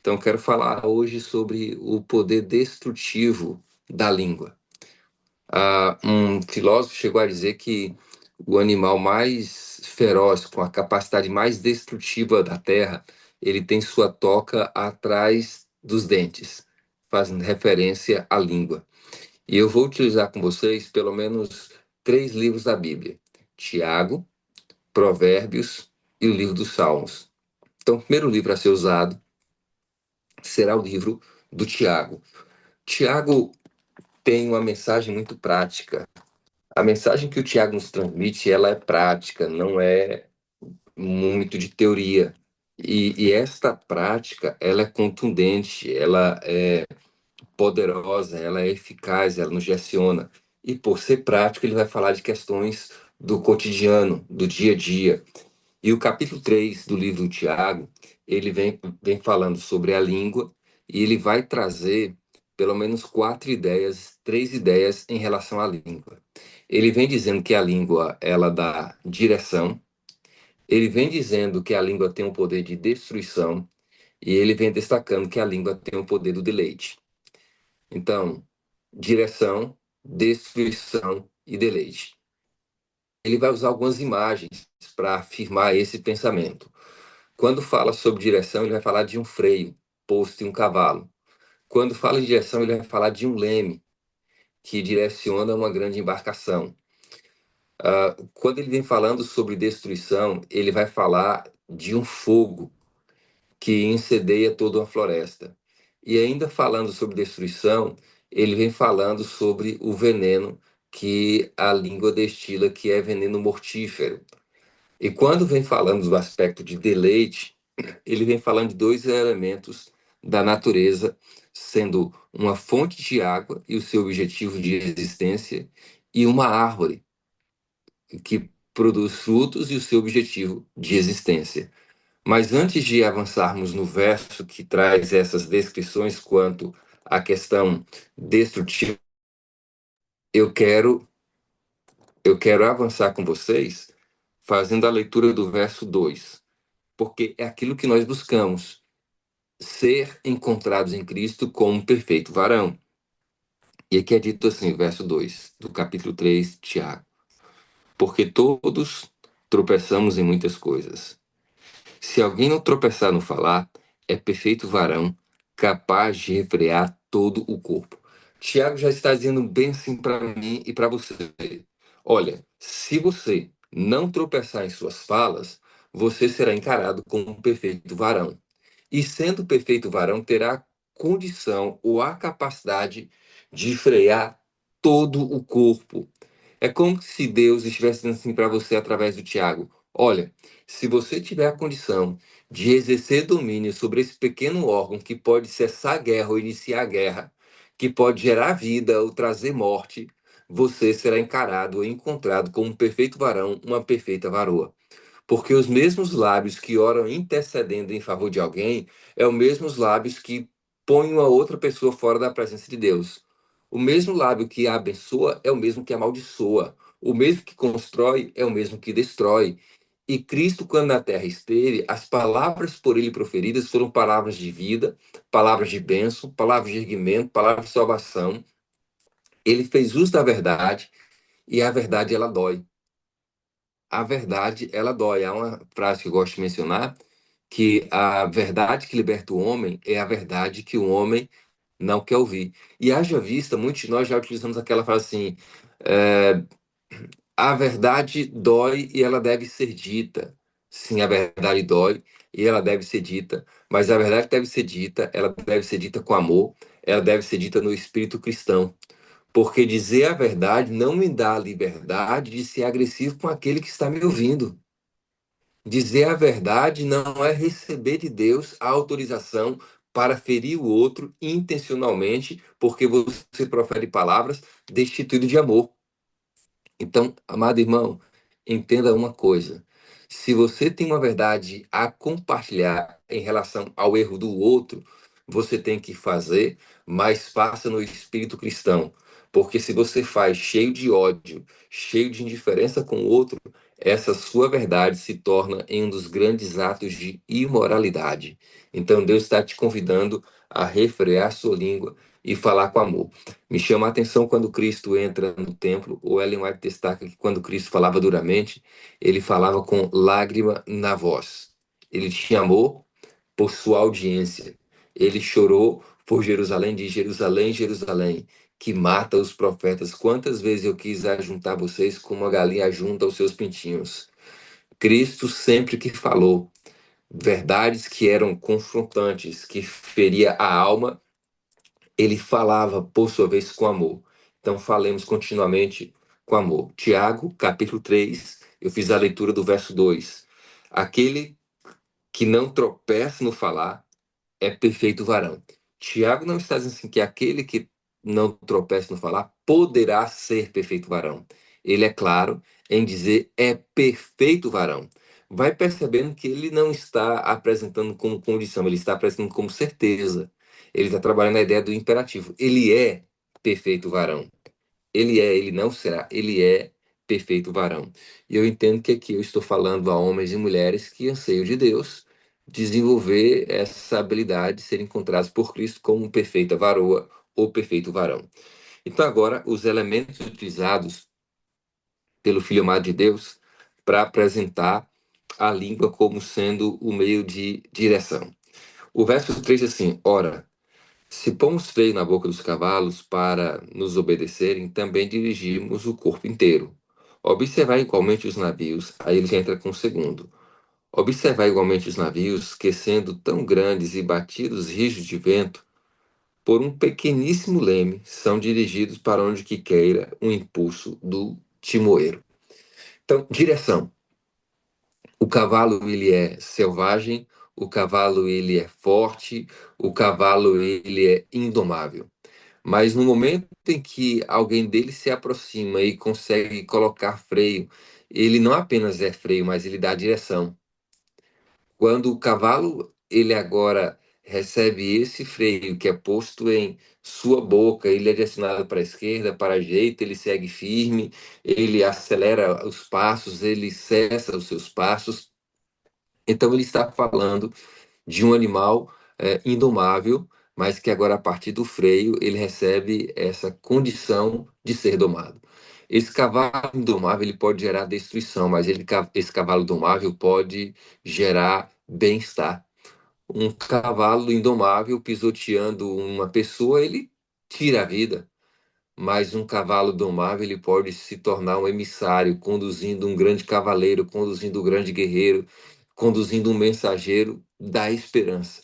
Então, quero falar hoje sobre o poder destrutivo da língua. Um filósofo chegou a dizer que o animal mais feroz, com a capacidade mais destrutiva da Terra, ele tem sua toca atrás dos dentes, fazendo referência à língua. E eu vou utilizar com vocês pelo menos 3 livros da Bíblia: Tiago, Provérbios e o livro dos Salmos. Então, o primeiro livro a ser usado será o livro do Tiago. Tiago tem uma mensagem muito prática. A mensagem que o Tiago nos transmite, ela é prática, não é muito de teoria. E esta prática, ela é contundente, ela é poderosa, ela é eficaz, ela nos direciona. E por ser prático, ele vai falar de questões do cotidiano, do dia a dia. E o capítulo 3 do livro do Tiago, ele vem falando sobre a língua, e ele vai trazer pelo menos 4 ideias, 3 ideias em relação à língua. Ele vem dizendo que a língua, ela dá direção, ele vem dizendo que a língua tem um poder de destruição, e ele vem destacando que a língua tem o poder do deleite. Então, direção, destruição e deleite. Ele vai usar algumas imagens para afirmar esse pensamento. Quando fala sobre direção, ele vai falar de um freio posto em um cavalo. Quando fala de direção, ele vai falar de um leme que direciona uma grande embarcação. Quando ele vem falando sobre destruição, ele vai falar de um fogo que incendeia toda uma floresta. E ainda falando sobre destruição, ele vem falando sobre o veneno que a língua destila, que é veneno mortífero. E quando vem falando do aspecto de deleite, ele vem falando de dois elementos da natureza, sendo uma fonte de água e o seu objetivo de existência, e uma árvore que produz frutos e o seu objetivo de existência. Mas antes de avançarmos no verso que traz essas descrições quanto à questão destrutiva, eu quero, eu quero avançar com vocês fazendo a leitura do verso 2, porque é aquilo que nós buscamos, ser encontrados em Cristo como um perfeito varão. E aqui é dito assim, verso 2 do capítulo 3, Tiago. Porque todos tropeçamos em muitas coisas. Se alguém não tropeçar no falar, é perfeito varão, capaz de refrear todo o corpo. Tiago já está dizendo bem assim para mim e para você. Olha, se você não tropeçar em suas falas, você será encarado como um perfeito varão. E sendo perfeito varão, terá condição ou a capacidade de frear todo o corpo. É como se Deus estivesse dizendo assim para você através do Tiago: olha, se você tiver a condição de exercer domínio sobre esse pequeno órgão que pode cessar a guerra ou iniciar a guerra, que pode gerar vida ou trazer morte, você será encarado ou encontrado como um perfeito varão, uma perfeita varoa. Porque os mesmos lábios que oram intercedendo em favor de alguém é os mesmos lábios que põem uma outra pessoa fora da presença de Deus. O mesmo lábio que abençoa é o mesmo que amaldiçoa. O mesmo que constrói é o mesmo que destrói. E Cristo, quando na terra esteve, as palavras por ele proferidas foram palavras de vida, palavras de bênção, palavras de erguimento, palavras de salvação. Ele fez uso da verdade e a verdade ela dói. A verdade, ela dói. Há uma frase que eu gosto de mencionar, que a verdade que liberta o homem é a verdade que o homem não quer ouvir. E haja vista, muitos de nós já utilizamos aquela frase assim, é, a verdade dói e ela deve ser dita. Sim, a verdade dói e ela deve ser dita, mas a verdade deve ser dita, ela deve ser dita com amor, ela deve ser dita no espírito cristão. Porque dizer a verdade não me dá a liberdade de ser agressivo com aquele que está me ouvindo. Dizer a verdade não é receber de Deus a autorização para ferir o outro intencionalmente, porque você profere palavras destituído de amor. Então, amado irmão, entenda uma coisa. Se você tem uma verdade a compartilhar em relação ao erro do outro, você tem que fazer, mas faça no espírito cristão. Porque se você faz cheio de ódio, cheio de indiferença com o outro, essa sua verdade se torna em um dos grandes atos de imoralidade. Então Deus está te convidando a refrear sua língua e falar com amor. Me chama a atenção quando Cristo entra no templo, o Ellen White destaca que quando Cristo falava duramente, ele falava com lágrima na voz. Ele tinha amor por sua audiência. Ele chorou por Jerusalém, de Jerusalém, Jerusalém, que mata os profetas. Quantas vezes eu quis ajuntar vocês como uma galinha junta os seus pintinhos. Cristo sempre que falou verdades que eram confrontantes, que feria a alma, ele falava, por sua vez, com amor. Então, falemos continuamente com amor. Tiago, capítulo 3, eu fiz a leitura do verso 2. Aquele que não tropeça no falar é perfeito varão. Tiago não está dizendo assim que aquele que não tropeça no falar poderá ser perfeito varão. Ele é claro em dizer é perfeito varão. Vai percebendo que ele não está apresentando como condição, ele está apresentando como certeza. Ele está trabalhando a ideia do imperativo. Ele é perfeito varão. Ele é, ele não será, ele é perfeito varão. E eu entendo que aqui eu estou falando a homens e mulheres que anseiam de Deus desenvolver essa habilidade de ser encontrados por Cristo como perfeita varoa ou perfeito varão. Então agora os elementos utilizados pelo Filho amado de Deus para apresentar a língua como sendo o meio de direção. O verso 3 diz assim: ora, se pomos freio na boca dos cavalos para nos obedecerem, também dirigimos o corpo inteiro. Observar igualmente os navios, aí ele já entra com o segundo. Observar igualmente os navios, que sendo tão grandes e batidos rijos de vento, por um pequeníssimo leme, são dirigidos para onde que queira o impulso do timoeiro. Então, direção. O cavalo ele é selvagem, o cavalo ele é forte, o cavalo ele é indomável. Mas no momento em que alguém dele se aproxima e consegue colocar freio, ele não apenas é freio, mas ele dá direção. Quando o cavalo ele agora recebe esse freio que é posto em sua boca, ele é direcionado para a esquerda, para a direita, ele segue firme, ele acelera os passos, ele cessa os seus passos. Então ele está falando de um animal indomável, mas que agora, a partir do freio, ele recebe essa condição de ser domado. Esse cavalo indomável ele pode gerar destruição, mas esse cavalo domável pode gerar bem-estar. Um cavalo indomável pisoteando uma pessoa, ele tira a vida. Mas um cavalo domável ele pode se tornar um emissário, conduzindo um grande cavaleiro, conduzindo um grande guerreiro, conduzindo um mensageiro da esperança.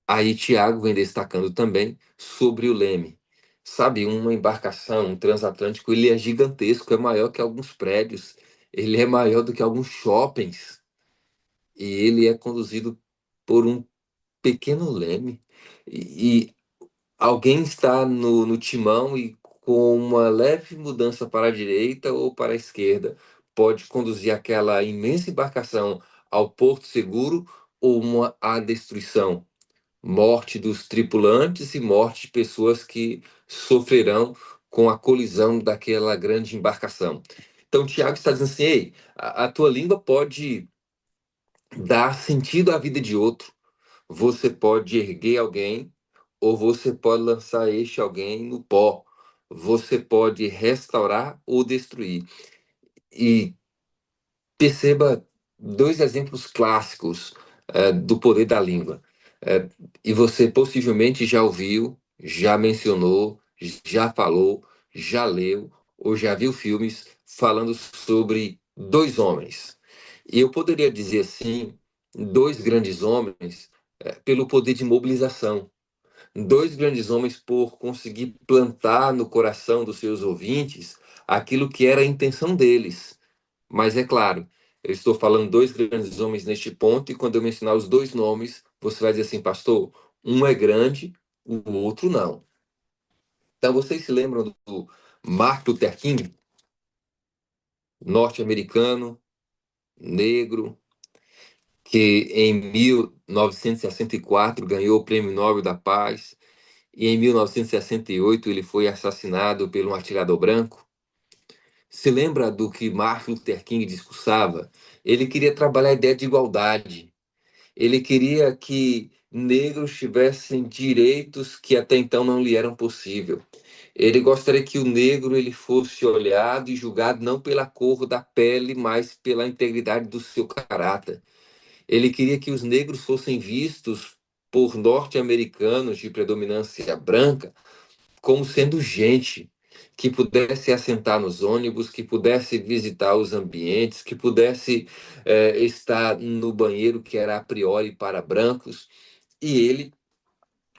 Aí Tiago vem destacando também sobre o leme. Sabe, uma embarcação, um transatlântico, ele é gigantesco, é maior que alguns prédios, ele é maior do que alguns shoppings, e ele é conduzido por um pequeno leme. E alguém está no timão e, com uma leve mudança para a direita ou para a esquerda, pode conduzir aquela imensa embarcação ao porto seguro ou à destruição. Morte dos tripulantes e morte de pessoas que sofrerão com a colisão daquela grande embarcação. Então, Tiago está dizendo assim: ei, a tua língua pode dar sentido à vida de outro. Você pode erguer alguém, ou você pode lançar este alguém no pó. Você pode restaurar ou destruir. E perceba dois exemplos clássicos do poder da língua. E você possivelmente já ouviu, já mencionou, já falou, já leu ou já viu filmes falando sobre dois homens. E eu poderia dizer assim, dois grandes homens pelo poder de mobilização. Dois grandes homens por conseguir plantar no coração dos seus ouvintes aquilo que era a intenção deles. Mas é claro, eu estou falando dois grandes homens neste ponto, e quando eu mencionar os dois nomes, você vai dizer assim, pastor, um é grande, o outro não. Então, vocês se lembram do Martin Luther King, norte-americano, negro, que em 1964 ganhou o Prêmio Nobel da Paz, e em 1968 ele foi assassinado por um atirador branco? Se lembra do que Martin Luther King discursava? Ele queria trabalhar a ideia de igualdade. Ele queria que negros tivessem direitos que até então não lhe eram possível. Ele gostaria que o negro ele fosse olhado e julgado não pela cor da pele, mas pela integridade do seu caráter. Ele queria que os negros fossem vistos por norte-americanos de predominância branca como sendo gente que pudesse assentar nos ônibus, que pudesse visitar os ambientes, que pudesse estar no banheiro que era a priori para brancos. E ele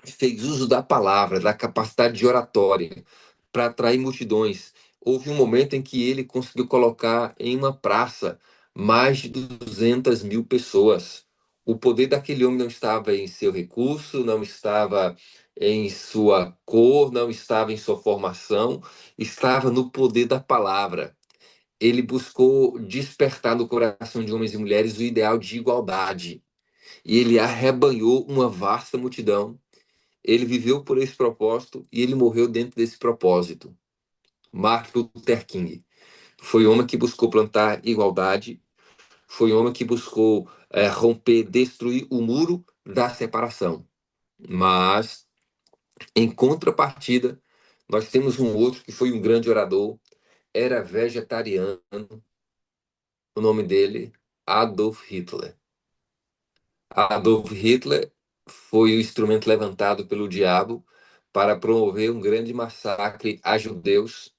fez uso da palavra, da capacidade de oratória para atrair multidões. Houve um momento em que ele conseguiu colocar em uma praça mais de 200 mil pessoas. O poder daquele homem não estava em seu recurso, não estava em sua cor, não estava em sua formação, estava no poder da palavra. Ele buscou despertar no coração de homens e mulheres o ideal de igualdade. E ele arrebanhou uma vasta multidão. Ele viveu por esse propósito e ele morreu dentro desse propósito. Martin Luther King foi um homem que buscou plantar igualdade, foi um homem que buscou romper, destruir o muro da separação. Mas, em contrapartida, nós temos um outro que foi um grande orador, era vegetariano, o nome dele, Adolf Hitler. Adolf Hitler foi o instrumento levantado pelo diabo para promover um grande massacre a judeus.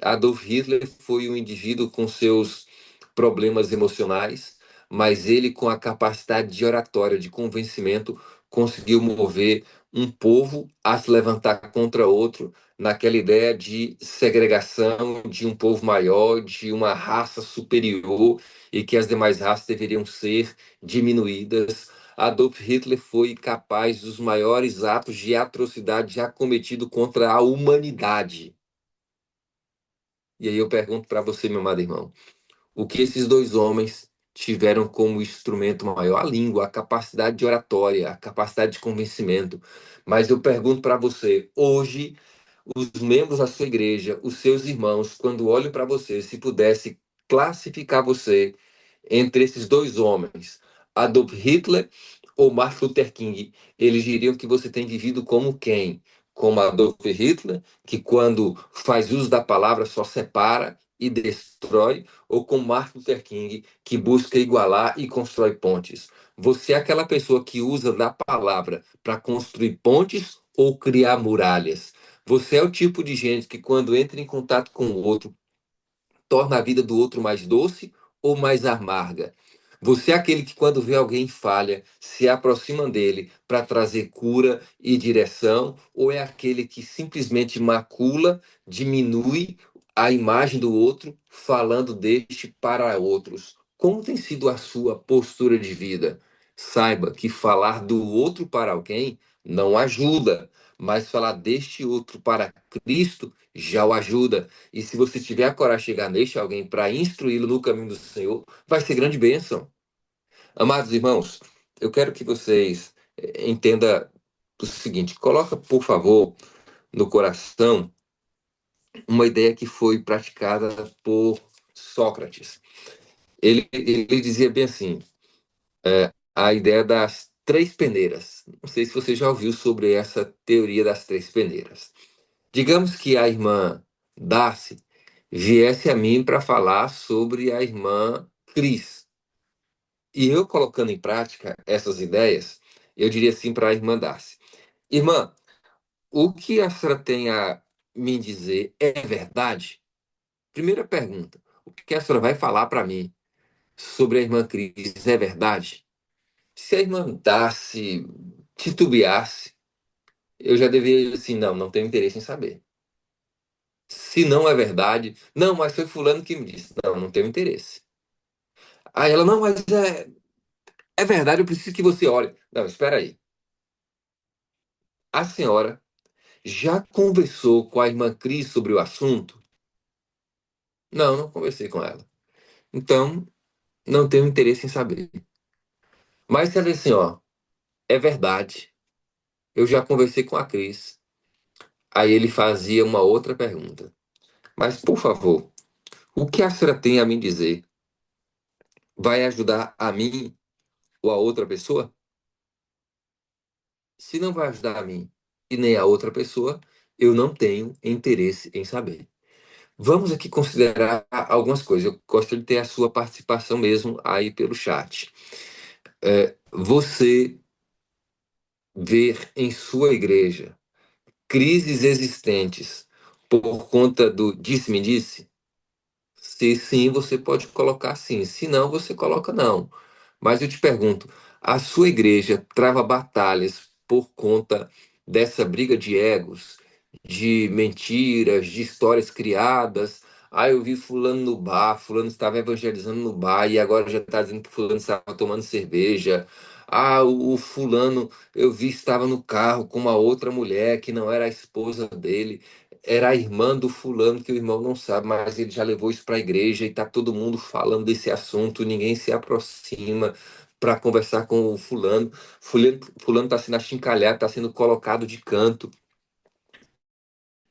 Adolf Hitler foi um indivíduo com seus problemas emocionais, mas ele, com a capacidade de oratória, de convencimento, conseguiu mover um povo a se levantar contra outro, naquela ideia de segregação de um povo maior, de uma raça superior e que as demais raças deveriam ser diminuídas. Adolf Hitler foi capaz dos maiores atos de atrocidade já cometido contra a humanidade. E aí eu pergunto para você, meu amado irmão, o que esses dois homens tiveram como instrumento maior? A língua, a capacidade de oratória, a capacidade de convencimento. Mas eu pergunto para você, hoje, os membros da sua igreja, os seus irmãos, quando olham para você, se pudesse classificar você entre esses dois homens, Adolf Hitler ou Martin Luther King, eles diriam que você tem vivido como quem? Como Adolf Hitler, que quando faz uso da palavra só separa e destrói, ou como Martin Luther King, que busca igualar e constrói pontes? Você é aquela pessoa que usa da palavra para construir pontes ou criar muralhas? Você é o tipo de gente que, quando entra em contato com o outro, torna a vida do outro mais doce ou mais amarga? Você é aquele que, quando vê alguém falha, se aproxima dele para trazer cura e direção, ou é aquele que simplesmente macula, diminui a imagem do outro, falando deste para outros? Como tem sido a sua postura de vida? Saiba que falar do outro para alguém não ajuda, mas falar deste outro para Cristo já o ajuda. E se você tiver a coragem de chegar neste alguém para instruí-lo no caminho do Senhor, vai ser grande bênção. Amados irmãos, eu quero que vocês entendam o seguinte: coloca, por favor, no coração uma ideia que foi praticada por Sócrates. Ele dizia bem assim, a ideia das três peneiras. Não sei se você já ouviu sobre essa teoria das três peneiras. Digamos que a irmã Darcy viesse a mim para falar sobre a irmã Cris. E eu colocando em prática essas ideias, eu diria assim para a irmã Darcy: Irmã, o que a senhora tem a me dizer é verdade? Primeira pergunta: o que a senhora vai falar para mim sobre a irmã Cris é verdade? Se a irmã Darcy titubeasse, eu já deveria assim: não, não tenho interesse em saber. Se não é verdade, não, mas foi fulano que me disse. Não, não tenho interesse. Aí ela, não, mas é verdade, eu preciso que você olhe. Não, espera aí. A senhora já conversou com a irmã Cris sobre o assunto? Não, não conversei com ela. Então, não tenho interesse em saber. Mas se ela diz assim, ó, é verdade, eu já conversei com a Cris. Aí ele fazia uma outra pergunta. Mas, por favor, o que a senhora tem a me dizer vai ajudar a mim ou a outra pessoa? Se não vai ajudar a mim e nem a outra pessoa, eu não tenho interesse em saber. Vamos aqui considerar algumas coisas. Eu gostaria de ter a sua participação mesmo aí pelo chat. Você ver em sua igreja crises existentes por conta do disse-me-disse? Se sim, você pode colocar sim. Se não, você coloca não. Mas eu te pergunto, a sua igreja trava batalhas por conta dessa briga de egos, de mentiras, de histórias criadas? Ah, eu vi fulano no bar, fulano estava evangelizando no bar e agora já está dizendo que fulano estava tomando cerveja. Ah, o fulano eu vi estava no carro com uma outra mulher que não era a esposa dele, era a irmã do fulano que o irmão não sabe, mas ele já levou isso para a igreja e tá todo mundo falando desse assunto, ninguém se aproxima para conversar com o fulano. Fulano está sendo achincalhado, está sendo colocado de canto.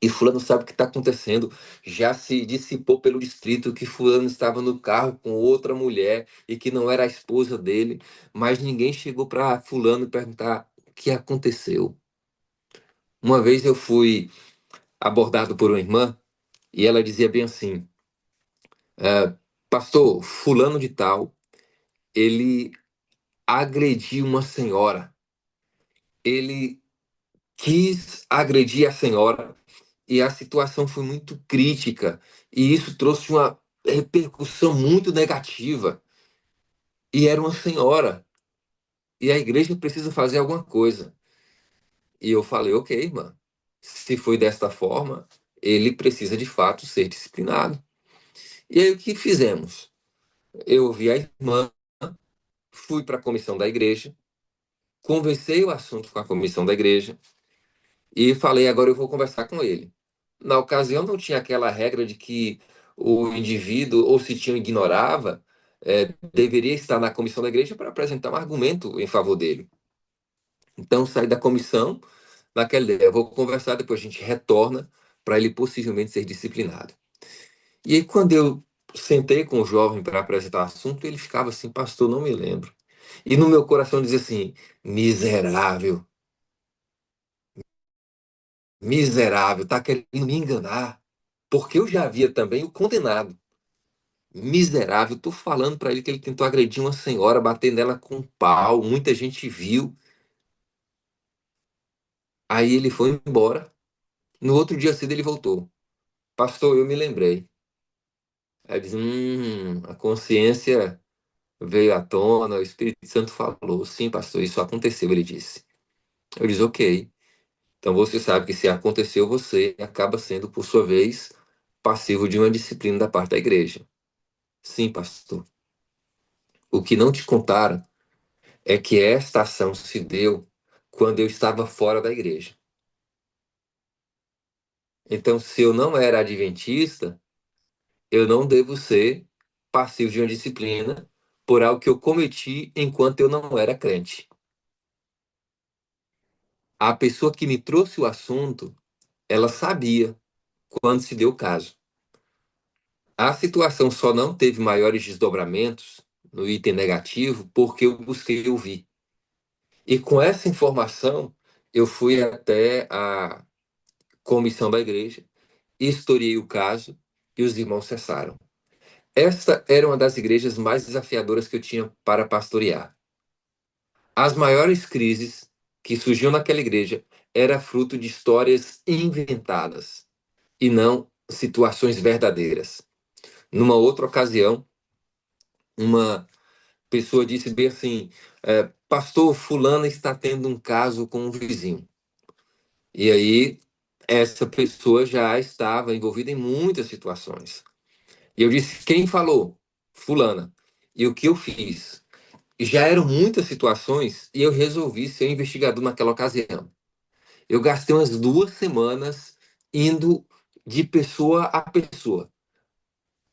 E fulano sabe o que está acontecendo. Já se dissipou pelo distrito que fulano estava no carro com outra mulher e que não era a esposa dele, mas ninguém chegou para fulano perguntar o que aconteceu. Uma vez eu fui abordado por uma irmã e ela dizia bem assim: Pastor, fulano de tal, ele agrediu uma senhora. Ele quis agredir a senhora e a situação foi muito crítica e isso trouxe uma repercussão muito negativa. E era uma senhora e a igreja precisa fazer alguma coisa. E eu falei, ok, irmã, se foi desta forma, ele precisa de fato ser disciplinado. E aí o que fizemos? Eu ouvi a irmã, fui para a comissão da igreja, conversei o assunto com a comissão da igreja e falei, agora eu vou conversar com ele. Na ocasião não tinha aquela regra de que o indivíduo, ou se tinha ignorava, deveria estar na comissão da igreja para apresentar um argumento em favor dele. Então saí da comissão naquela ideia, eu vou conversar, depois a gente retorna para ele possivelmente ser disciplinado. E aí quando eu sentei com o jovem para apresentar o assunto, ele ficava assim, pastor, não me lembro. E no meu coração dizia assim, miserável, miserável, tá querendo me enganar. Porque eu já havia também o condenado. Miserável, tô falando para ele que ele tentou agredir uma senhora, bater nela com um pau, muita gente viu. Aí ele foi embora. No outro dia cedo ele voltou. Pastor, eu me lembrei. Aí eu disse, a consciência veio à tona, o Espírito Santo falou. Sim, pastor, isso aconteceu, ele disse. Eu disse, ok. Então você sabe que se aconteceu, você acaba sendo, por sua vez, passivo de uma disciplina da parte da igreja. Sim, pastor. O que não te contaram é que esta ação se deu quando eu estava fora da igreja. Então, se eu não era adventista, eu não devo ser passivo de uma disciplina por algo que eu cometi enquanto eu não era crente. A pessoa que me trouxe o assunto, ela sabia quando se deu o caso. A situação só não teve maiores desdobramentos no item negativo porque eu busquei ouvir. E com essa informação, eu fui até a comissão da igreja, historiei o caso e os irmãos cessaram. Esta era uma das igrejas mais desafiadoras que eu tinha para pastorear. As maiores crises que surgiam naquela igreja era fruto de histórias inventadas e não situações verdadeiras. Numa outra ocasião, uma pessoa disse bem assim: pastor, fulana está tendo um caso com um vizinho. E aí, essa pessoa já estava envolvida em muitas situações. E eu disse: quem falou? Fulana. E o que eu fiz? Já eram muitas situações e eu resolvi ser um investigador naquela ocasião. Eu gastei umas 2 semanas indo de pessoa a pessoa.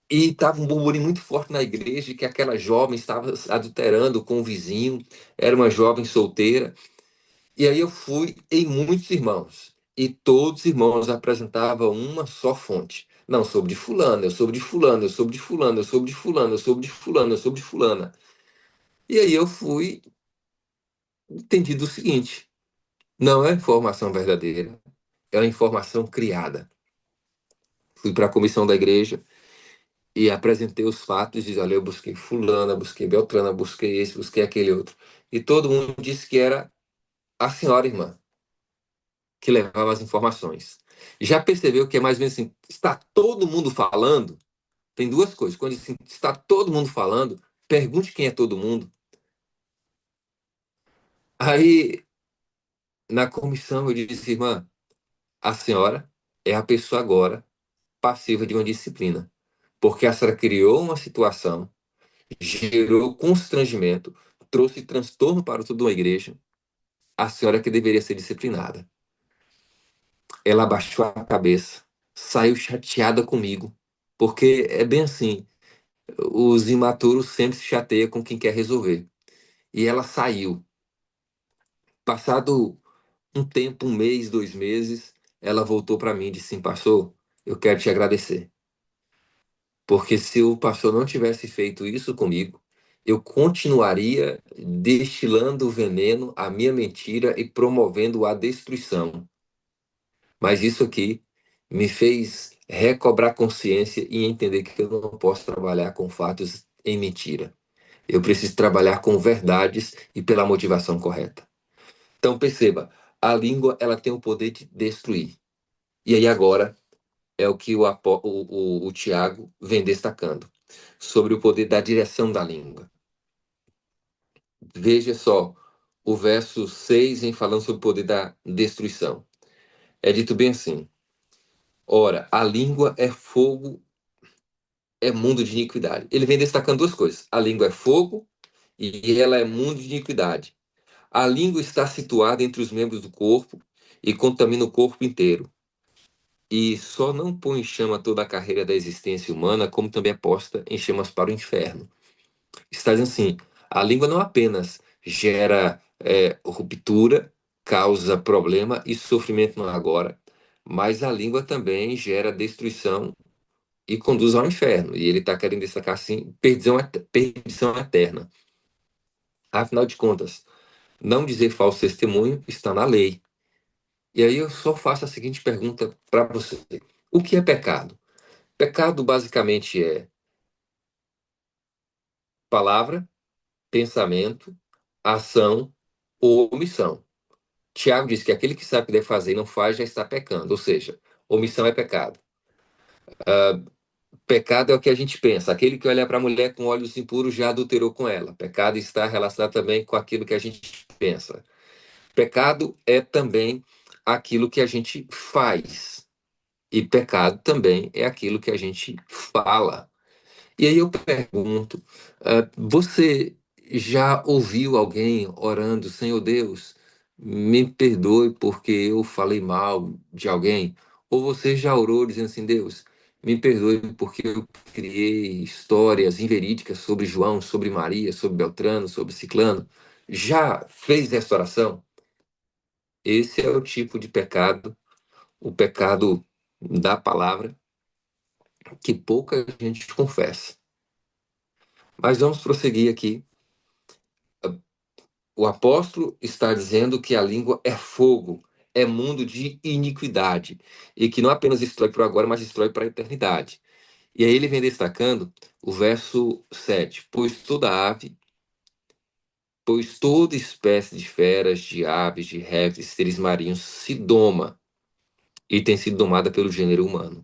E estava um burburinho muito forte na igreja que aquela jovem estava adulterando com o vizinho, era uma jovem solteira. E aí eu fui em muitos irmãos. E todos os irmãos apresentavam uma só fonte. Não, eu soube de fulano, eu soube de fulano, eu soube de fulano, eu soube de fulano, eu soube de fulano, eu soube de fulana. E aí eu fui entendido o seguinte: não é informação verdadeira, é uma informação criada. Fui para a comissão da igreja e apresentei os fatos, diz, olha, eu busquei fulana, busquei Beltrana, busquei esse, busquei aquele outro. E todo mundo disse que era a senhora irmã que levava as informações. Já percebeu que é mais ou menos assim, está todo mundo falando? Tem duas coisas. Quando assim, está todo mundo falando, pergunte quem é todo mundo. Aí, na comissão, eu disse, irmã, a senhora é a pessoa agora passiva de uma disciplina. Porque a senhora criou uma situação, gerou constrangimento, trouxe transtorno para toda uma igreja. A senhora que deveria ser disciplinada. Ela abaixou a cabeça, saiu chateada comigo. Porque é bem assim, os imaturos sempre se chateiam com quem quer resolver. E ela saiu. Passado um tempo, um mês, 2 meses, ela voltou para mim e disse assim, pastor, eu quero te agradecer. Porque se o pastor não tivesse feito isso comigo, eu continuaria destilando o veneno, a minha mentira e promovendo a destruição. Mas isso aqui me fez recobrar consciência e entender que eu não posso trabalhar com fatos em mentira. Eu preciso trabalhar com verdades e pela motivação correta. Então perceba, a língua ela tem o poder de destruir. E aí agora é o que o Tiago vem destacando sobre o poder da direção da língua. Veja só, o verso 6 vem falando sobre o poder da destruição. É dito bem assim: ora, a língua é fogo, é mundo de iniquidade. Ele vem destacando duas coisas: a língua é fogo e ela é mundo de iniquidade. A língua está situada entre os membros do corpo e contamina o corpo inteiro. E só não põe em chama toda a carreira da existência humana, como também é posta em chamas para o inferno. Está dizendo assim: a língua não apenas gera ruptura, causa problema e sofrimento no agora, mas a língua também gera destruição e conduz ao inferno. E ele está querendo destacar assim: perdição eterna. Afinal de contas, não dizer falso testemunho está na lei. E aí eu só faço a seguinte pergunta para você: o que é pecado? Pecado basicamente é palavra, pensamento, ação ou omissão. Tiago diz que aquele que sabe o que deve fazer e não faz já está pecando, ou seja, omissão é pecado. Pecado é o que a gente pensa. Aquele que olha para a mulher com olhos impuros já adulterou com ela. Pecado está relacionado também com aquilo que a gente pensa. Pecado é também aquilo que a gente faz. E pecado também é aquilo que a gente fala. E aí eu pergunto, você já ouviu alguém orando, Senhor Deus, me perdoe porque eu falei mal de alguém? Ou você já orou dizendo assim, Deus, me perdoe porque eu criei histórias inverídicas sobre João, sobre Maria, sobre Beltrano, sobre Ciclano? Já fez essa oração? Esse é o tipo de pecado, o pecado da palavra, que pouca gente confessa. Mas vamos prosseguir aqui. O apóstolo está dizendo que a língua é fogo, é mundo de iniquidade, e que não apenas destrói para agora, mas destrói para a eternidade. E aí ele vem destacando o verso 7: pois toda espécie de feras, de aves, de répteis, seres marinhos se doma e tem sido domada pelo gênero humano.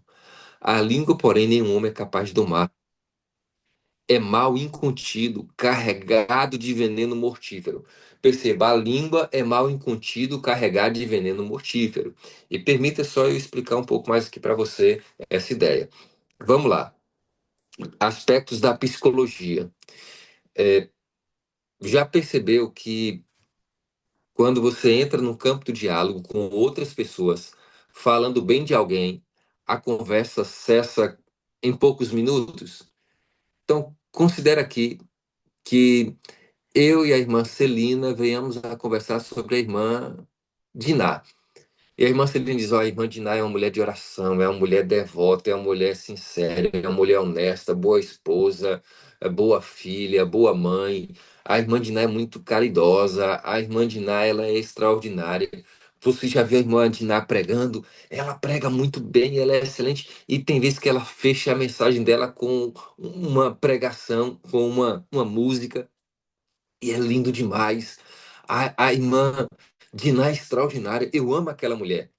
A língua, porém, nenhum homem é capaz de domar. É mal incontido, carregado de veneno mortífero. Perceba, a língua é mal incontido, carregado de veneno mortífero. E permita só eu explicar um pouco mais aqui para você essa ideia. Vamos lá. Aspectos da psicologia. Já percebeu que quando você entra no campo do diálogo com outras pessoas, falando bem de alguém, a conversa cessa em poucos minutos? Então, considera aqui que eu e a irmã Celina venhamos a conversar sobre a irmã Diná. E a irmã Celina diz: ó, a irmã Diná é uma mulher de oração, é uma mulher devota, é uma mulher sincera, é uma mulher honesta, boa esposa, é boa filha, boa mãe. A irmã Diná é muito caridosa, a irmã Diná ela é extraordinária. Você já viu a irmã Diná pregando? Ela prega muito bem, ela é excelente. E tem vezes que ela fecha a mensagem dela com uma pregação, com uma música. E é lindo demais. A irmã Diná é extraordinária. Eu amo aquela mulher.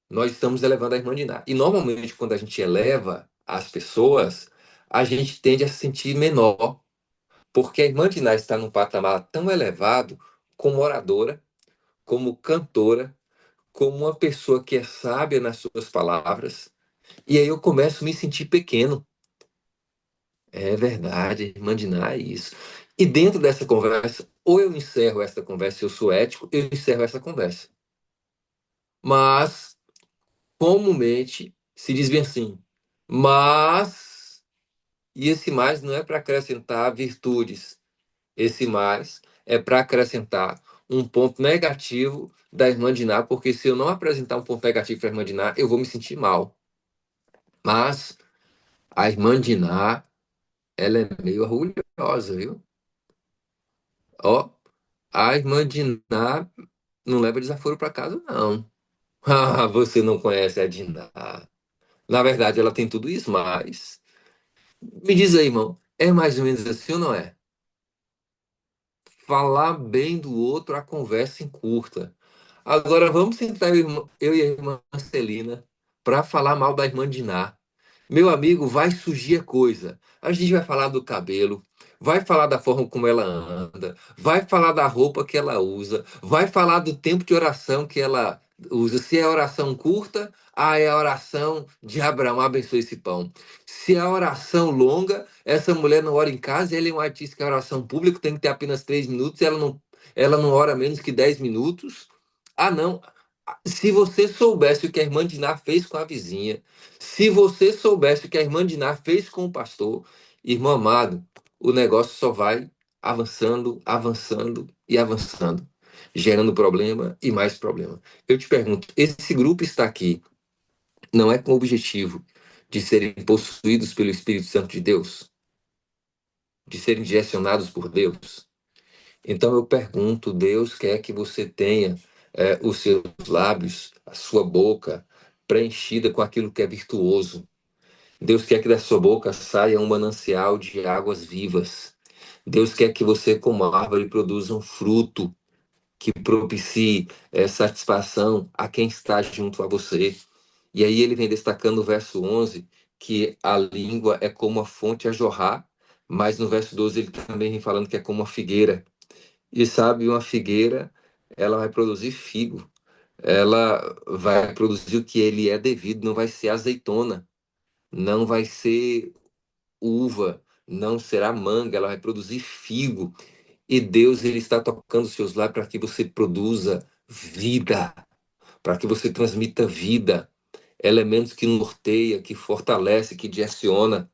Nós estamos elevando a irmã Diná. E normalmente, quando a gente eleva as pessoas, a gente tende a se sentir menor. Porque a irmã Diná está num patamar tão elevado como oradora, como cantora, como uma pessoa que é sábia nas suas palavras. E aí eu começo a me sentir pequeno. É verdade, irmã Diná é isso. E dentro dessa conversa, ou eu encerro essa conversa, eu sou ético, eu encerro essa conversa. Mas, comumente, se diz bem assim, mas, e esse mais não é para acrescentar virtudes, esse mais é para acrescentar um ponto negativo da irmã Diná, porque se eu não apresentar um ponto negativo para a irmã Diná, eu vou me sentir mal. Mas a irmã Diná, ela é meio orgulhosa, viu? Ó, a irmã Diná não leva desaforo para casa, não. Ah, você não conhece a Diná. Na verdade, ela tem tudo isso, mas. Me diz aí, irmão, é mais ou menos assim ou não é? Falar bem do outro, a conversa encurta. Agora vamos sentar eu e a irmã Celina para falar mal da irmã Diná. Meu amigo, vai surgir a coisa. A gente vai falar do cabelo, vai falar da forma como ela anda, vai falar da roupa que ela usa, vai falar do tempo de oração que ela usa. Se é oração curta, é a oração de Abraão, abençoe esse pão. Se é a oração longa, essa mulher não ora em casa, ele é um artista que a oração pública tem que ter apenas 3 minutos, ela não ora menos que 10 minutos. Ah, não. Se você soubesse o que a irmã Diná fez com a vizinha, se você soubesse o que a irmã Diná fez com o pastor, irmão amado, o negócio só vai avançando, avançando e avançando, gerando problema e mais problema. Eu te pergunto, esse grupo está aqui, não é com o objetivo de serem possuídos pelo Espírito Santo de Deus, de serem direcionados por Deus? Então eu pergunto, Deus quer que você tenha os seus lábios, a sua boca preenchida com aquilo que é virtuoso. Deus quer que da sua boca saia um manancial de águas vivas. Deus quer que você, como árvore, produza um fruto que propicie satisfação a quem está junto a você. E aí ele vem destacando no verso 11 que a língua é como a fonte a jorrar, mas no verso 12 ele também vem falando que é como uma figueira. E sabe, uma figueira, ela vai produzir figo, ela vai produzir o que ele é devido, não vai ser azeitona, não vai ser uva, não será manga, ela vai produzir figo. E Deus, ele está tocando os seus lábios para que você produza vida, para que você transmita vida, elementos que norteia, que fortalece, que direciona.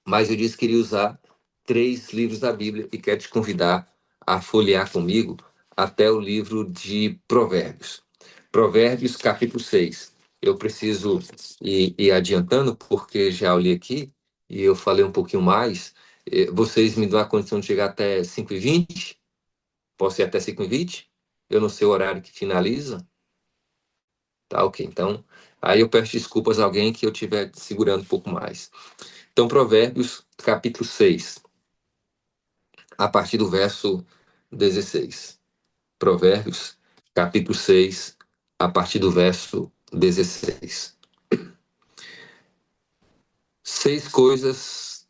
Mas eu disse que queria usar 3 livros da Bíblia e quero te convidar a folhear comigo até o livro de Provérbios. Provérbios, capítulo 6. Eu preciso ir adiantando, porque já olhei aqui e eu falei um pouquinho mais. Vocês me dão a condição de chegar até 5h20? Posso ir até 5h20? Eu não sei o horário que finaliza. Tá, ok. Então, aí eu peço desculpas a alguém que eu estiver segurando um pouco mais. Então, Provérbios, capítulo 6, a partir do verso 16. Provérbios, capítulo 6, a partir do verso 16. 6 coisas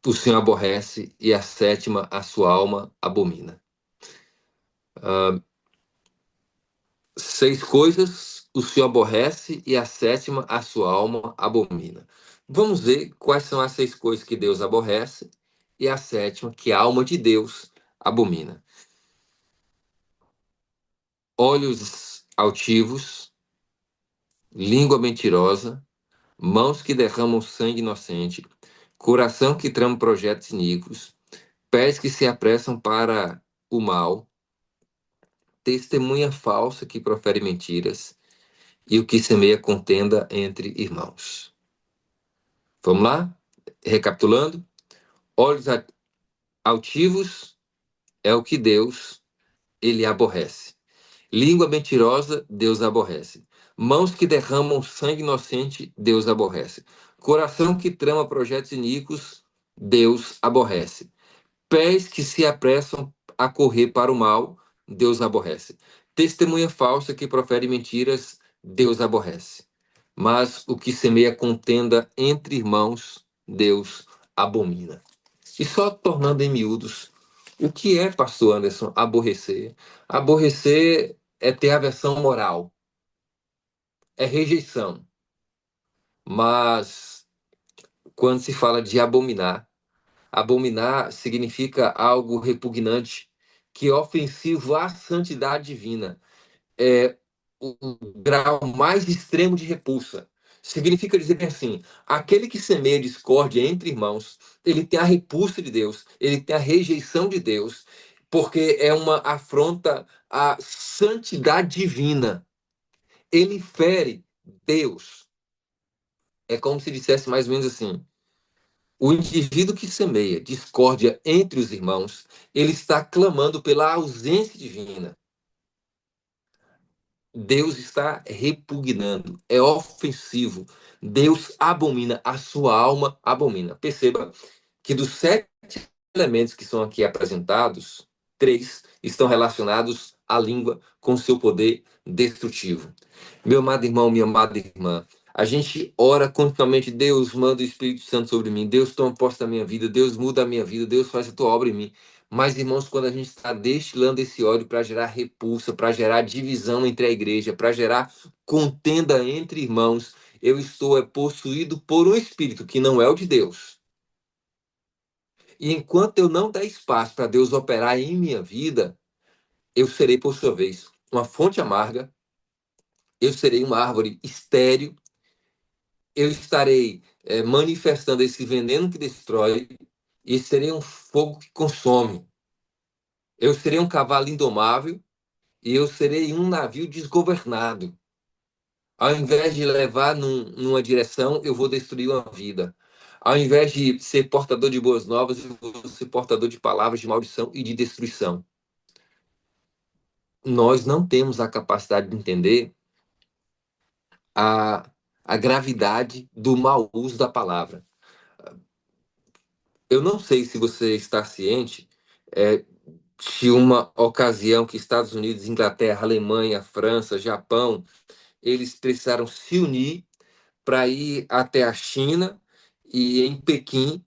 o Senhor aborrece e a sétima a sua alma abomina. 6 coisas o Senhor aborrece e a sétima a sua alma abomina. Vamos ver quais são as 6 coisas que Deus aborrece e a sétima que a alma de Deus abomina. Olhos altivos, língua mentirosa, mãos que derramam sangue inocente, coração que trama projetos iníquos, pés que se apressam para o mal, testemunha falsa que profere mentiras e o que semeia contenda entre irmãos. Vamos lá? Recapitulando. Olhos altivos é o que Deus ele aborrece. Língua mentirosa, Deus aborrece. Mãos que derramam sangue inocente, Deus aborrece. Coração que trama projetos iníquos, Deus aborrece. Pés que se apressam a correr para o mal, Deus aborrece. Testemunha falsa que profere mentiras, Deus aborrece. Mas o que semeia contenda entre irmãos, Deus abomina. E só tornando em miúdos, o que é, pastor Anderson, aborrecer? Aborrecer é ter aversão moral, é rejeição. Mas quando se fala de abominar, abominar significa algo repugnante, que é ofensivo à santidade divina. É o grau mais extremo de repulsa. Significa dizer bem assim, aquele que semeia discórdia entre irmãos, ele tem a repulsa de Deus, ele tem a rejeição de Deus, porque é uma afronta à santidade divina. Ele fere Deus. É como se dissesse mais ou menos assim, o indivíduo que semeia discórdia entre os irmãos, ele está clamando pela ausência divina. Deus está repugnando, é ofensivo. Deus abomina, a sua alma abomina. Perceba que dos 7 elementos que são aqui apresentados, 3 estão relacionados à língua com seu poder destrutivo. Meu amado irmão, minha amada irmã, A gente ora continuamente, Deus manda o Espírito Santo sobre mim, Deus toma posse da minha vida, Deus muda a minha vida, Deus faz a tua obra em mim. Mas, irmãos, quando a gente está destilando esse ódio para gerar repulsa, para gerar divisão entre a igreja, para gerar contenda entre irmãos, eu estou possuído por um espírito que não é o de Deus. E enquanto eu não der espaço para Deus operar em minha vida, eu serei, por sua vez, uma fonte amarga, eu serei uma árvore estéril, eu estarei manifestando esse veneno que destrói e serei um fogo que consome. Eu serei um cavalo indomável e eu serei um navio desgovernado. Ao invés de levar numa direção, eu vou destruir uma vida. Ao invés de ser portador de boas novas, eu vou ser portador de palavras de maldição e de destruição. Nós não temos a capacidade de entender a, a gravidade do mau uso da palavra. Eu não sei se você está ciente de uma ocasião que Estados Unidos, Inglaterra, Alemanha, França, Japão, eles precisaram se unir para ir até a China, e em Pequim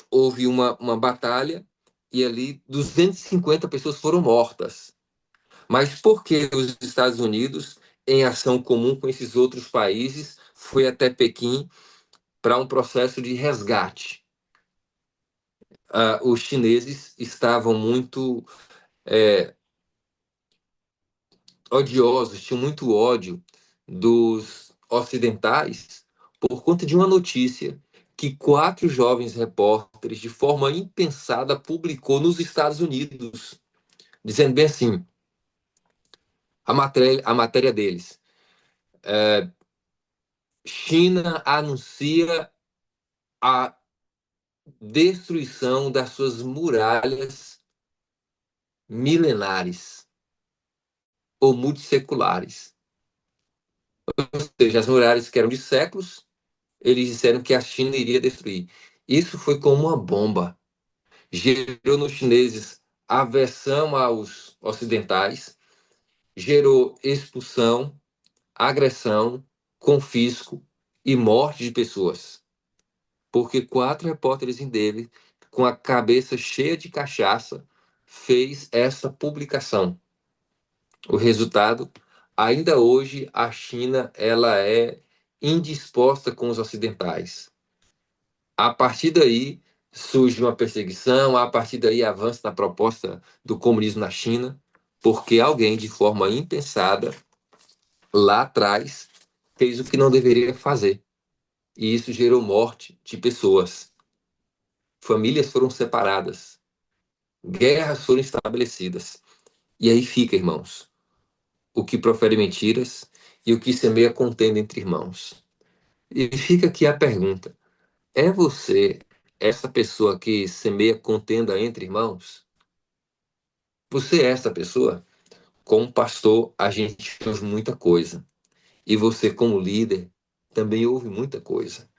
houve uma batalha e ali 250 pessoas foram mortas. Mas por que os Estados Unidos, em ação comum com esses outros países, foi até Pequim para um processo de resgate? Os chineses estavam muito odiosos, tinham muito ódio dos ocidentais por conta de uma notícia que 4 jovens repórteres, de forma impensada, publicou nos Estados Unidos, dizendo bem assim, a matéria deles, China anuncia a destruição das suas muralhas milenares ou multisseculares. Ou seja, as muralhas que eram de séculos, eles disseram que a China iria destruir. Isso foi como uma bomba. Gerou nos chineses aversão aos ocidentais, gerou expulsão, agressão, confisco e morte de pessoas. Porque 4 repórteres dele, com a cabeça cheia de cachaça, fez essa publicação. O resultado, ainda hoje, a China ela é indisposta com os ocidentais. A partir daí, surge uma perseguição, a partir daí avança na proposta do comunismo na China, porque alguém, de forma impensada, lá atrás, fez o que não deveria fazer. E isso gerou morte de pessoas. Famílias foram separadas. Guerras foram estabelecidas. E aí fica, irmãos, o que profere mentiras e o que semeia contenda entre irmãos. E fica aqui a pergunta: é você essa pessoa que semeia contenda entre irmãos? Você é essa pessoa? Como pastor, a gente ouve muita coisa. E você, como líder, também ouve muita coisa.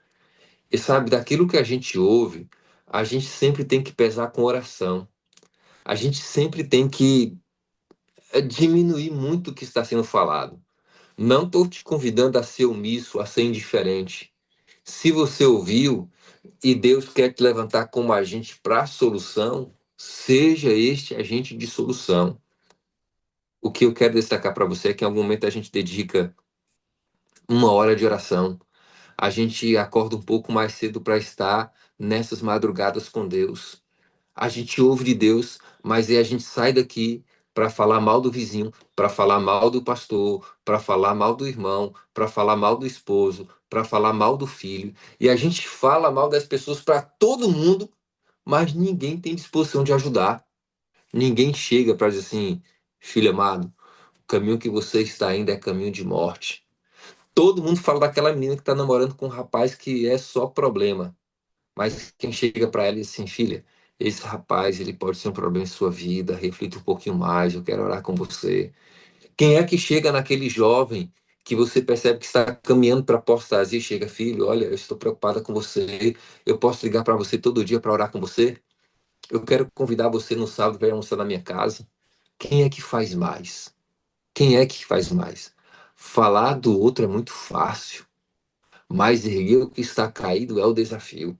E sabe, daquilo que a gente ouve, a gente sempre tem que pesar com oração. A gente sempre tem que diminuir muito o que está sendo falado. Não estou te convidando a ser omisso, a ser indiferente. Se você ouviu e Deus quer te levantar como agente para a solução, seja este agente de solução. O que eu quero destacar para você é que em algum momento a gente dedica 1 hora de oração. A gente acorda um pouco mais cedo para estar nessas madrugadas com Deus. A gente ouve de Deus, mas aí a gente sai daqui para falar mal do vizinho, para falar mal do pastor, para falar mal do irmão, para falar mal do esposo, para falar mal do filho. E a gente fala mal das pessoas para todo mundo, mas ninguém tem disposição de ajudar. Ninguém chega para dizer assim, filho amado, o caminho que você está indo é caminho de morte. Todo mundo fala daquela menina que está namorando com um rapaz que é só problema. Mas quem chega para ela e diz assim, filha, esse rapaz ele pode ser um problema em sua vida, reflita um pouquinho mais, eu quero orar com você. Quem é que chega naquele jovem que você percebe que está caminhando para a apostasia e chega, filho, olha, eu estou preocupada com você, eu posso ligar para você todo dia para orar com você? Eu quero convidar você no sábado para ir almoçar na minha casa. Quem é que faz mais? Quem é que faz mais? Falar do outro é muito fácil. mas erguer o que está caído é o desafio.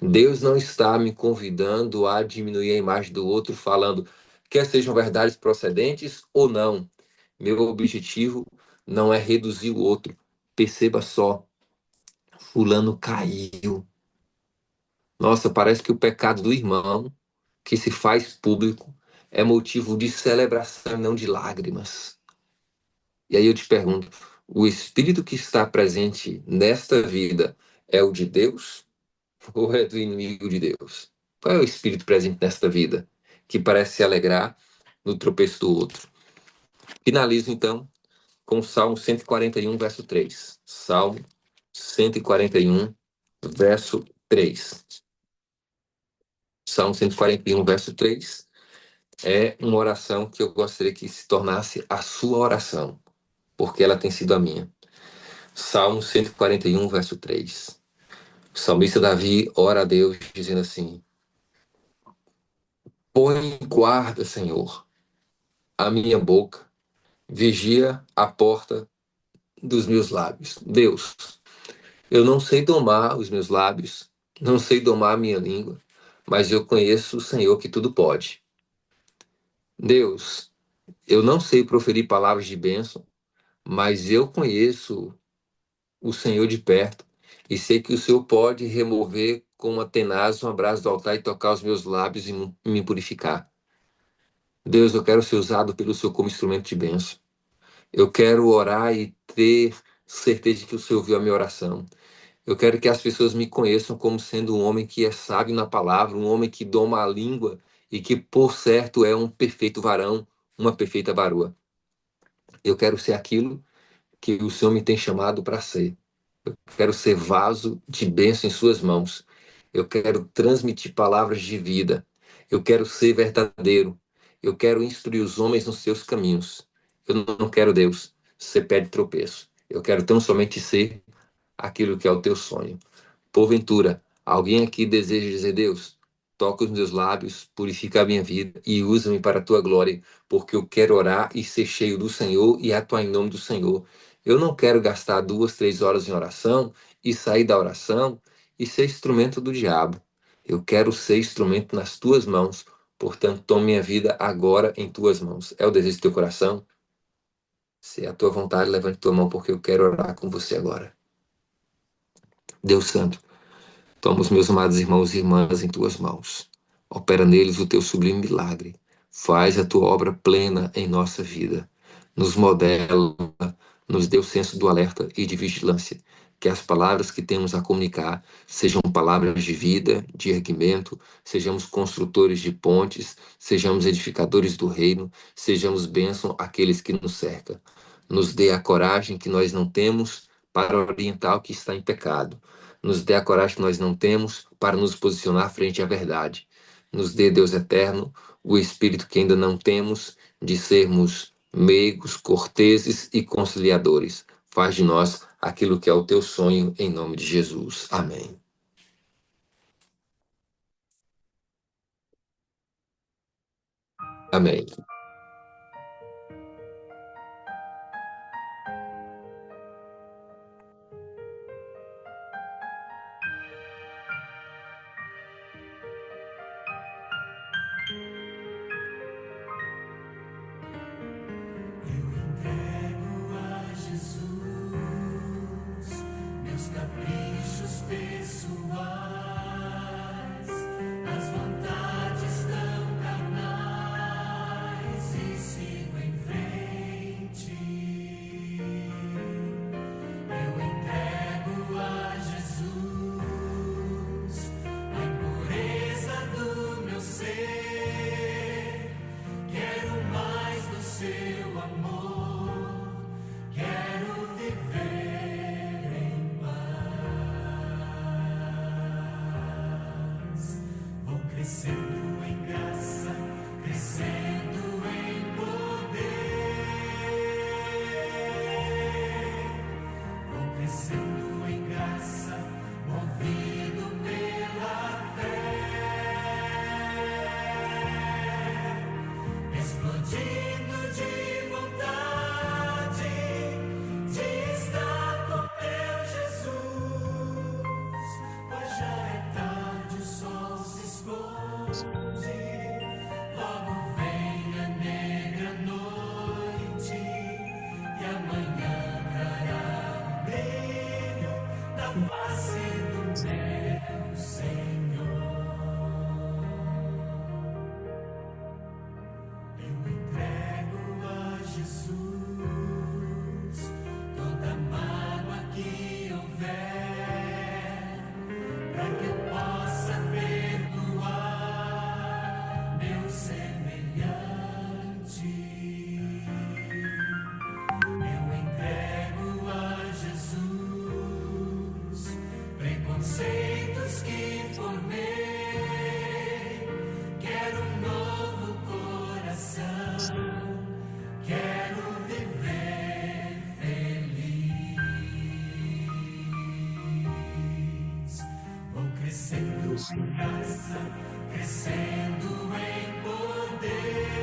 Deus não está me convidando a diminuir a imagem do outro, falando quer sejam verdades procedentes ou não. Meu objetivo não é reduzir o outro. Perceba só, fulano caiu. Nossa, parece que o pecado do irmão, que se faz público, é motivo de celebração, não de lágrimas. E aí eu te pergunto, o espírito que está presente nesta vida é o de Deus ou é do inimigo de Deus? Qual é o espírito presente nesta vida que parece se alegrar no tropeço do outro? Finalizo então com o Salmo 141, verso 3. Salmo 141, verso 3. Salmo 141, verso 3 é uma oração que eu gostaria que se tornasse a sua oração, porque ela tem sido a minha. Salmo 141, verso 3. O salmista Davi ora a Deus dizendo assim: põe em guarda, Senhor, a minha boca, vigia a porta dos meus lábios. Deus, eu não sei domar os meus lábios, não sei domar a minha língua, mas eu conheço o Senhor que tudo pode. Deus, eu não sei proferir palavras de bênção, mas eu conheço o Senhor de perto e sei que o Senhor pode remover com uma tenaz um abraço do altar e tocar os meus lábios e me purificar. Deus, eu quero ser usado pelo Senhor como instrumento de bênção. Eu quero orar e ter certeza de que o Senhor ouviu a minha oração. Eu quero que as pessoas me conheçam como sendo um homem que é sábio na palavra, um homem que doma a língua e que, por certo, é um perfeito varão, uma perfeita varoa. Eu quero ser aquilo que o Senhor me tem chamado para ser. Eu quero ser vaso de bênção em suas mãos. Eu quero transmitir palavras de vida. Eu quero ser verdadeiro. Eu quero instruir os homens nos seus caminhos. Eu não quero, Deus, ser pé de tropeço. Eu quero tão somente ser aquilo que é o teu sonho. Porventura, alguém aqui deseja dizer: Deus, toca os meus lábios, purifica a minha vida e usa-me para a tua glória, porque eu quero orar e ser cheio do Senhor e atuar em nome do Senhor. Eu não quero gastar 2, 3 horas em oração e sair da oração e ser instrumento do diabo. Eu quero ser instrumento nas tuas mãos, portanto, tome minha vida agora em tuas mãos. É o desejo do teu coração? Se é a tua vontade, levante tua mão, porque eu quero orar com você agora. Deus Santo, toma os meus amados irmãos e irmãs em tuas mãos. Opera neles o teu sublime milagre. Faz a tua obra plena em nossa vida. Nos modela, nos dê o senso do alerta e de vigilância. Que as palavras que temos a comunicar sejam palavras de vida, de erguimento, sejamos construtores de pontes, sejamos edificadores do reino, sejamos bênção àqueles que nos cercam. Nos dê a coragem que nós não temos para orientar o que está em pecado. Nos dê a coragem que nós não temos para nos posicionar frente à verdade. Nos dê, Deus eterno, o espírito que ainda não temos de sermos meigos, corteses e conciliadores. Faz de nós aquilo que é o teu sonho, em nome de Jesus. Amém. Amém. Caprichos pessoais, as vontades tão carnais, e sigo em frente. Eu entrego a Jesus a impureza do meu ser. Quero mais do seu amor, quero viver crescendo em graça, crescendo em poder. Vou crescendo em graça, movido pela fé, explodindo de vontade de estar com meu Jesus. em graça, crescendo em poder.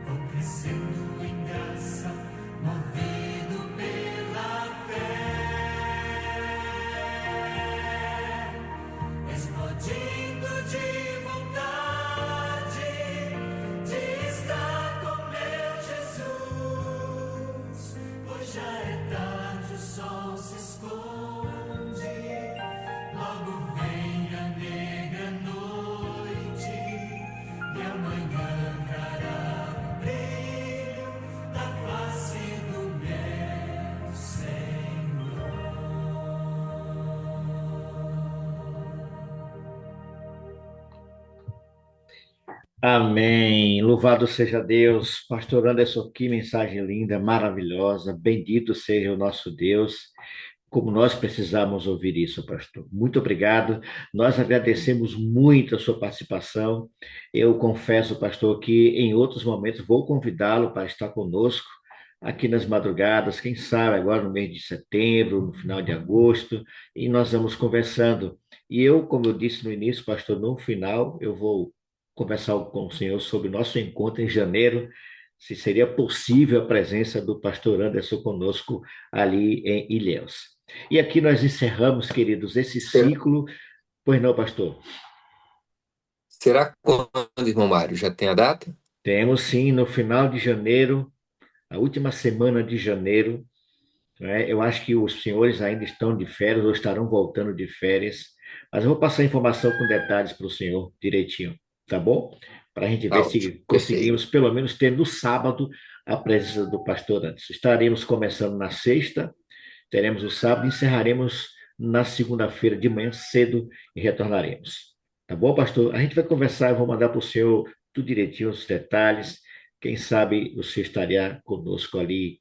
Vou crescendo em graça, movido pela fé, explodindo de vontade de estar com meu Jesus, pois já é tarde, o sol se esconde, logo vem a negra noite, e amanhã trará o brilho da face do meu Senhor. Amém. Louvado seja Deus. Pastor Anderson, que mensagem linda, maravilhosa. Bendito seja o nosso Deus. Como nós precisamos ouvir isso, pastor. Muito obrigado. Nós agradecemos muito a sua participação. Eu confesso, pastor, que em outros momentos vou convidá-lo para estar conosco aqui nas madrugadas, quem sabe agora no mês de setembro, no final de agosto, e nós vamos conversando. E eu, como eu disse no início, pastor, no final eu vou conversar com o senhor sobre o nosso encontro em janeiro, se seria possível a presença do pastor Anderson conosco ali em Ilhéus. E aqui nós encerramos, queridos, esse ciclo. Pois não, pastor? Será quando, irmão Mário? Já tem a data? Temos sim, no final de janeiro, a última semana de janeiro, né? Eu acho que os senhores ainda estão de férias ou estarão voltando de férias, mas eu vou passar a informação com detalhes para o senhor direitinho, tá bom? Para a gente Tá ver ótimo, se perfeito. conseguimos pelo menos ter no sábado a presença do pastor Anderson. Estaremos começando na sexta, teremos o sábado e encerraremos na segunda-feira de manhã cedo e retornaremos. Tá bom, pastor? A gente vai conversar, eu vou mandar para o senhor tudo direitinho, os detalhes. Quem sabe o senhor estaria conosco ali,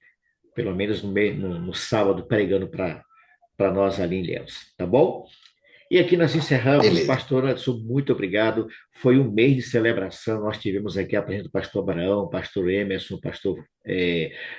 pelo menos no sábado, pregando para nós ali em Ilhéus. Tá bom? E aqui nós encerramos, Beleza. pastor Anderson, muito obrigado. Foi um mês de celebração. Nós tivemos aqui a presença do pastor Abraão, pastor Emerson, pastor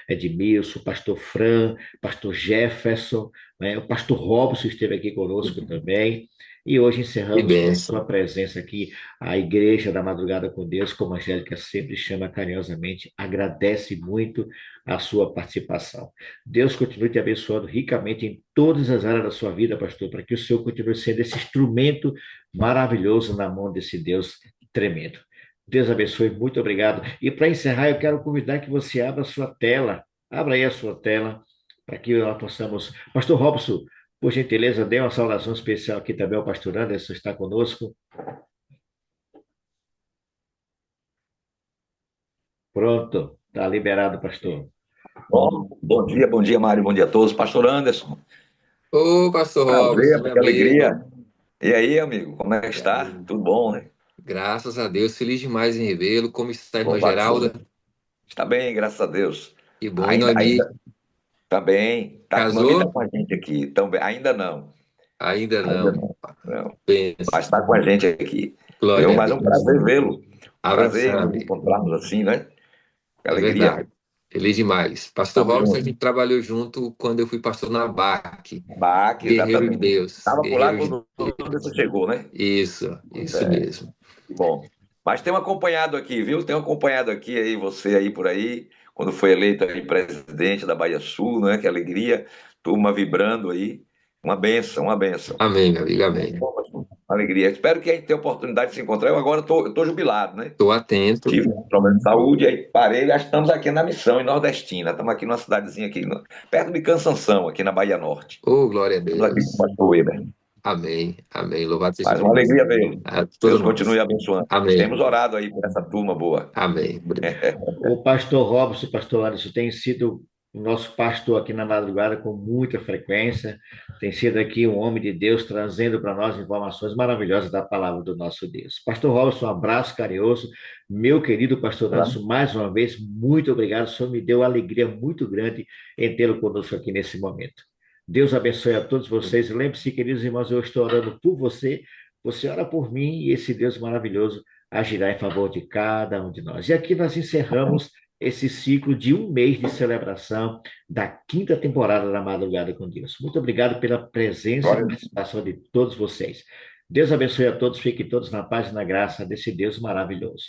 Edmilson, pastor Fran, pastor Jefferson, né? O pastor Robson esteve aqui conosco também. E hoje Que encerramos com a sua bênção. presença aqui, a Igreja da Madrugada com Deus, como a Angélica sempre chama carinhosamente, agradece muito a sua participação. Deus continue te abençoando ricamente em todas as áreas da sua vida, pastor, para que o Senhor continue sendo esse instrumento maravilhoso na mão desse Deus tremendo. Deus abençoe, muito obrigado. E para encerrar, eu quero convidar que você abra a sua tela, abra aí a sua tela, para que nós possamos. Pastor Robson, por gentileza, dê uma saudação especial aqui também ao pastor Anderson, está conosco. Pronto, está liberado, pastor. Bom dia, Mário, bom dia a todos. Pastor Anderson, Ô, pastor prazer, Robson, meu que alegria. amigo. E aí, amigo, como é que E está? aí? Tudo bom, né? Graças a Deus, feliz demais em revê-lo. Como está a Bom, irmã Geralda? bacana. Está bem, graças a Deus. Que bom. E Ainda Noemi, está bem. Noemi está casou? com a gente aqui. Também, ainda não, Ainda ainda não. não. Pensa. Mas está com a gente aqui. Glória Viu? a Mas é um Deus. prazer vê-lo. Prazer Abração, nos amigo. encontrarmos assim, né? Que É alegria. verdade. Feliz demais. Pastor Estamos Robson, a juntos. gente trabalhou junto quando eu fui pastor na BAC. Baque, Guerreiro de exatamente. Deus. Estava por lá Guerreiro de quando Deus. você chegou, né? Isso mesmo. Que bom. Mas tenho acompanhado aqui, viu? Tenho acompanhado aqui aí você aí por aí, quando foi eleito aí presidente da Bahia Sul, né? Que alegria, turma vibrando aí. Uma benção, uma benção. Amém, meu amigo, amém. Uma alegria. Espero que a gente tenha oportunidade de se encontrar. Eu agora estou jubilado, né? Estou atento. Tive um problema de saúde, aí parei, já estamos aqui na missão, em Nordestina. Estamos aqui numa cidadezinha aqui, perto de Cansanção, aqui na Bahia Norte. Oh, glória a Estamos aqui com o Deus. pastor Weber. Amém, amém. Louvado seja Mas uma Deus. alegria vê-lo. A Deus todos continue nós. abençoando. Amém. Temos orado aí por essa turma boa. Amém. Obrigado. O pastor Robson e o pastor Anderson tem sido o nosso pastor aqui na madrugada com muita frequência, tem sido aqui um homem de Deus trazendo para nós informações maravilhosas da palavra do nosso Deus. Pastor Robson, um abraço carinhoso. Meu querido pastor Anderson, mais uma vez, muito obrigado. O senhor me deu alegria muito grande em tê-lo conosco aqui nesse momento. Deus abençoe a todos vocês. Lembre-se, queridos irmãos, eu estou orando por você, você ora por mim e esse Deus maravilhoso agirá em favor de cada um de nós. E aqui nós encerramos esse ciclo de um mês de celebração da quinta temporada da Madrugada com Deus. Muito obrigado pela presença e participação de todos vocês. Deus abençoe a todos, fiquem todos na paz e na graça desse Deus maravilhoso.